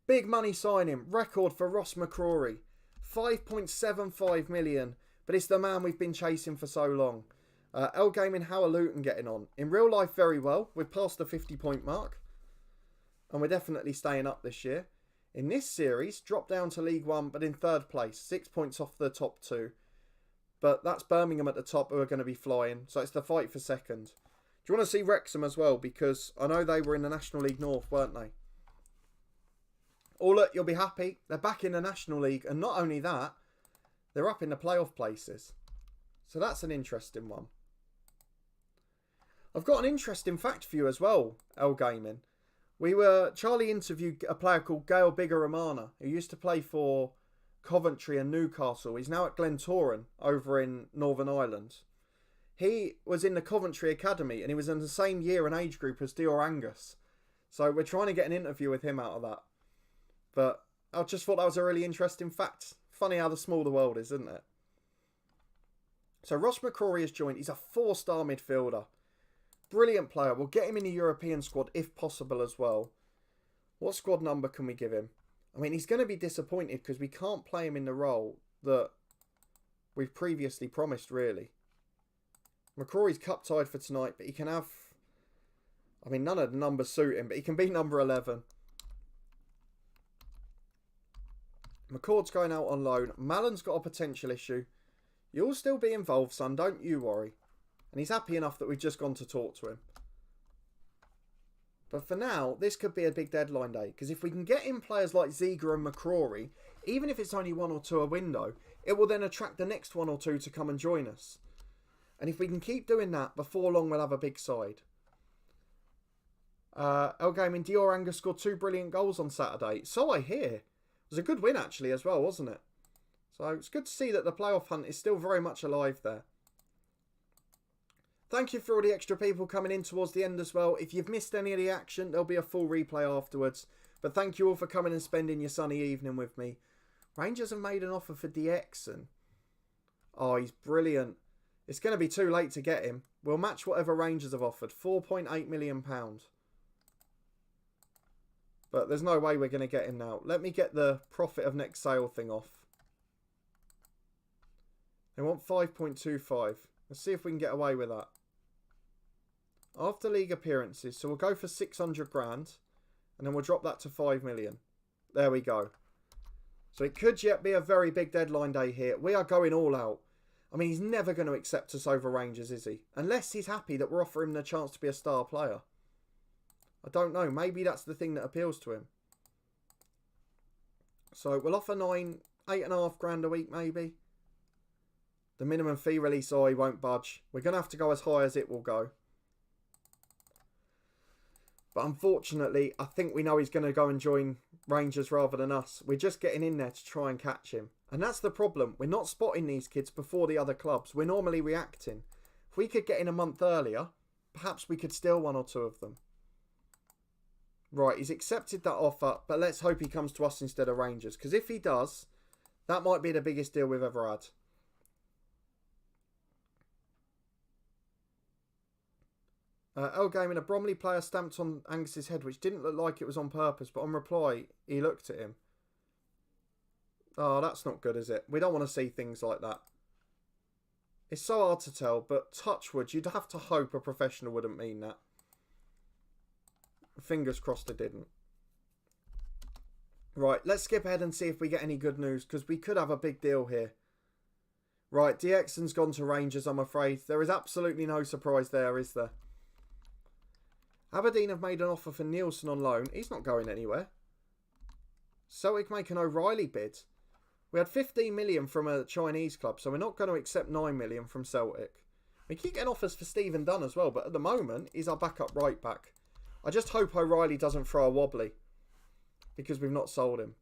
Big money signing. Record for Ross Mccrory. 5.75 million. But it's the man we've been chasing for so long. L Gaming, how are Luton getting on? In real life, very well. We're past the 50-point mark. And we're definitely staying up this year. In this series, dropped down to League One, but in 3rd place. 6 points off the top 2. But that's Birmingham at the top who are going to be flying. So it's the fight for 2nd. Do you want to see Wrexham as well? Because I know they were in the National League North, weren't they? Oh, look, you'll be happy. They're back in the National League. And not only that, they're up in the playoff places. So that's an interesting one. I've got an interesting fact for you as well, L Gaming. Charlie interviewed a player called Gail Bigaramana, who used to play for Coventry and Newcastle. He's now at Glentoran over in Northern Ireland. He was in the Coventry Academy and he was in the same year and age group as Dior Angus. So we're trying to get an interview with him out of that. But I just thought that was a really interesting fact. Funny how small the world is, isn't it? So Ross Mccrory has joined. He's a 4-star midfielder. Brilliant player. We'll get him in the European squad if possible as well. What squad number can we give him? I mean, he's going to be disappointed because we can't play him in the role that we've previously promised, really. Mccrory's cup tied for tonight, but he can have... I mean, none of the numbers suit him, but he can be number 11. McCord's going out on loan. Mallon's got a potential issue. You'll still be involved, son. Don't you worry. And he's happy enough that we've just gone to talk to him. But for now, this could be a big deadline day. Because if we can get in players like Zieger and Mccrory, even if it's only 1 or 2 a window, it will then attract the next 1 or 2 to come and join us. And if we can keep doing that, before long we'll have a big side. El Gaming, Dior Angus scored 2 brilliant goals on Saturday. So I hear. It was a good win actually as well, wasn't it? So it's good to see that the playoff hunt is still very much alive there. Thank you for all the extra people coming in towards the end as well. If you've missed any of the action, there'll be a full replay afterwards. But thank you all for coming and spending your sunny evening with me. Rangers have made an offer for DX and... Oh, he's brilliant. It's going to be too late to get him. We'll match whatever Rangers have offered. £4.8 million. But there's no way we're going to get him now. Let me get the profit of next sale thing off. They want 5.25. Let's see if we can get away with that. After league appearances, so we'll go for 600 grand. And then we'll drop that to 5 million. There we go. So it could yet be a very big deadline day here. We are going all out. I mean, he's never going to accept us over Rangers, is he? Unless he's happy that we're offering him the chance to be a star player. I don't know. Maybe that's the thing that appeals to him. So we'll offer 8.5 grand a week, maybe. The minimum fee release, he won't budge. We're going to have to go as high as it will go. But unfortunately, I think we know he's going to go and join Rangers rather than us. We're just getting in there to try and catch him. And that's the problem. We're not spotting these kids before the other clubs. We're normally reacting. If we could get in a month earlier, perhaps we could steal one or two of them. Right, he's accepted that offer, but let's hope he comes to us instead of Rangers. Because if he does, that might be the biggest deal we've ever had. Gaming, a Bromley player stamped on Angus's head, which didn't look like it was on purpose, but on reply, he looked at him. Oh, that's not good, is it? We don't want to see things like that. It's so hard to tell, but touch wood, you'd have to hope a professional wouldn't mean that. Fingers crossed it didn't. Right, let's skip ahead and see if we get any good news, because we could have a big deal here. Right, DXon's gone to Rangers, I'm afraid. There is absolutely no surprise there, is there? Aberdeen have made an offer for Nielsen on loan. He's not going anywhere. Celtic make an O'Reilly bid. We had 15 million from a Chinese club, so we're not going to accept 9 million from Celtic. We keep getting offers for Stephen Dunn as well, but at the moment, he's our backup right back. I just hope O'Reilly doesn't throw a wobbly, because we've not sold him.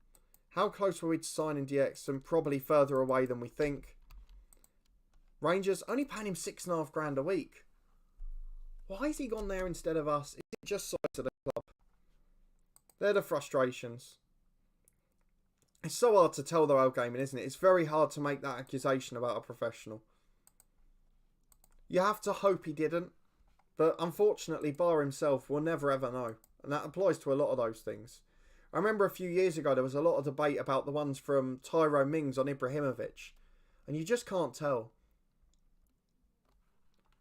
How close were we to signing DX? Probably further away than we think. Rangers only paying him 6.5 grand a week. Why has he gone there instead of us? Is it just size of the club? They're the frustrations. It's so hard to tell though, Gaming, isn't it? It's very hard to make that accusation about a professional. You have to hope he didn't. But unfortunately, bar himself, we'll never ever know. And that applies to a lot of those things. I remember a few years ago, there was a lot of debate about the ones from Tyrone Mings on Ibrahimovic. And you just can't tell.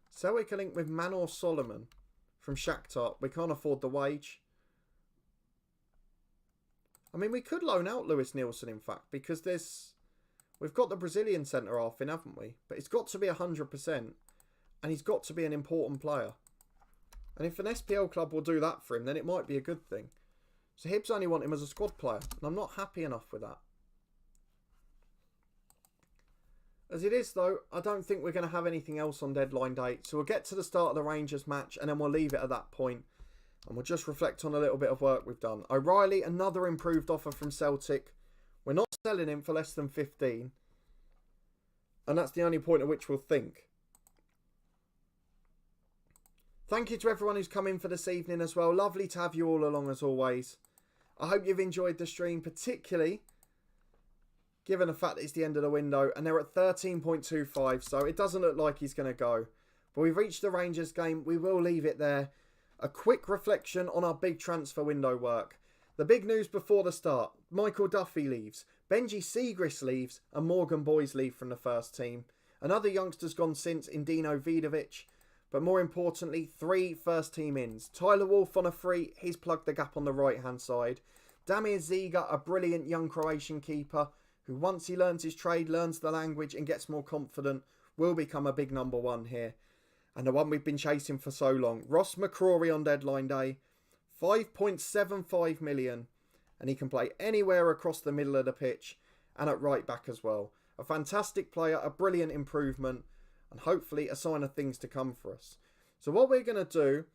Celtic are linked with Manor Solomon from Shakhtar. We can't afford the wage. I mean, we could loan out Lewis Nielsen, in fact, because we've got the Brazilian centre-half in, haven't we? But it's got to be 100%. And he's got to be an important player. And if an SPL club will do that for him, then it might be a good thing. So Hibs only want him as a squad player. And I'm not happy enough with that. As it is, though, I don't think we're going to have anything else on deadline date. So we'll get to the start of the Rangers match and then we'll leave it at that point. And we'll just reflect on a little bit of work we've done. O'Reilly, another improved offer from Celtic. We're not selling him for less than 15. And that's the only point at which we'll think. Thank you to everyone who's come in for this evening as well. Lovely to have you all along as always. I hope you've enjoyed the stream, particularly given the fact that it's the end of the window. And they're at 13.25, so it doesn't look like he's going to go. But we've reached the Rangers game. We will leave it there. A quick reflection on our big transfer window work. The big news before the start. Michael Duffy leaves. Benji Siegrist leaves. And Morgan Boys leave from the first team. Another youngster's gone since in Dino Vidovic. But more importantly, 3 first team ins. Tyler Wolfe on a free. He's plugged the gap on the right hand side. Damier Zieger, a brilliant young Croatian keeper, who once he learns his trade, learns the language and gets more confident, will become a big number 1 here. And the one we've been chasing for so long. Ross Mccrory on deadline day. 5.75 million. And he can play anywhere across the middle of the pitch. And at right back as well. A fantastic player, a brilliant improvement. And hopefully a sign of things to come for us. So what we're going to do,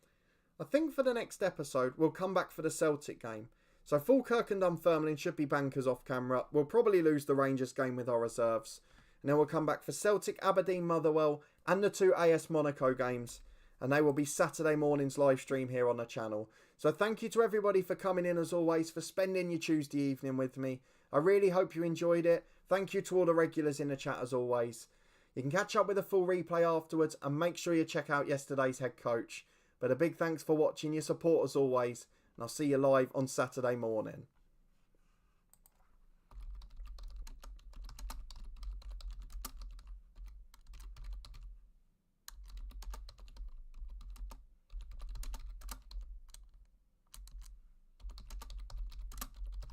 I think for the next episode, we'll come back for the Celtic game. So Falkirk and Dunfermline should be bankers off camera. We'll probably lose the Rangers game with our reserves. And then we'll come back for Celtic, Aberdeen, Motherwell and the 2 AS Monaco games. And they will be Saturday morning's live stream here on the channel. So thank you to everybody for coming in as always, for spending your Tuesday evening with me. I really hope you enjoyed it. Thank you to all the regulars in the chat as always. You can catch up with a full replay afterwards and make sure you check out yesterday's head coach. But a big thanks for watching, your support as always, and I'll see you live on Saturday morning.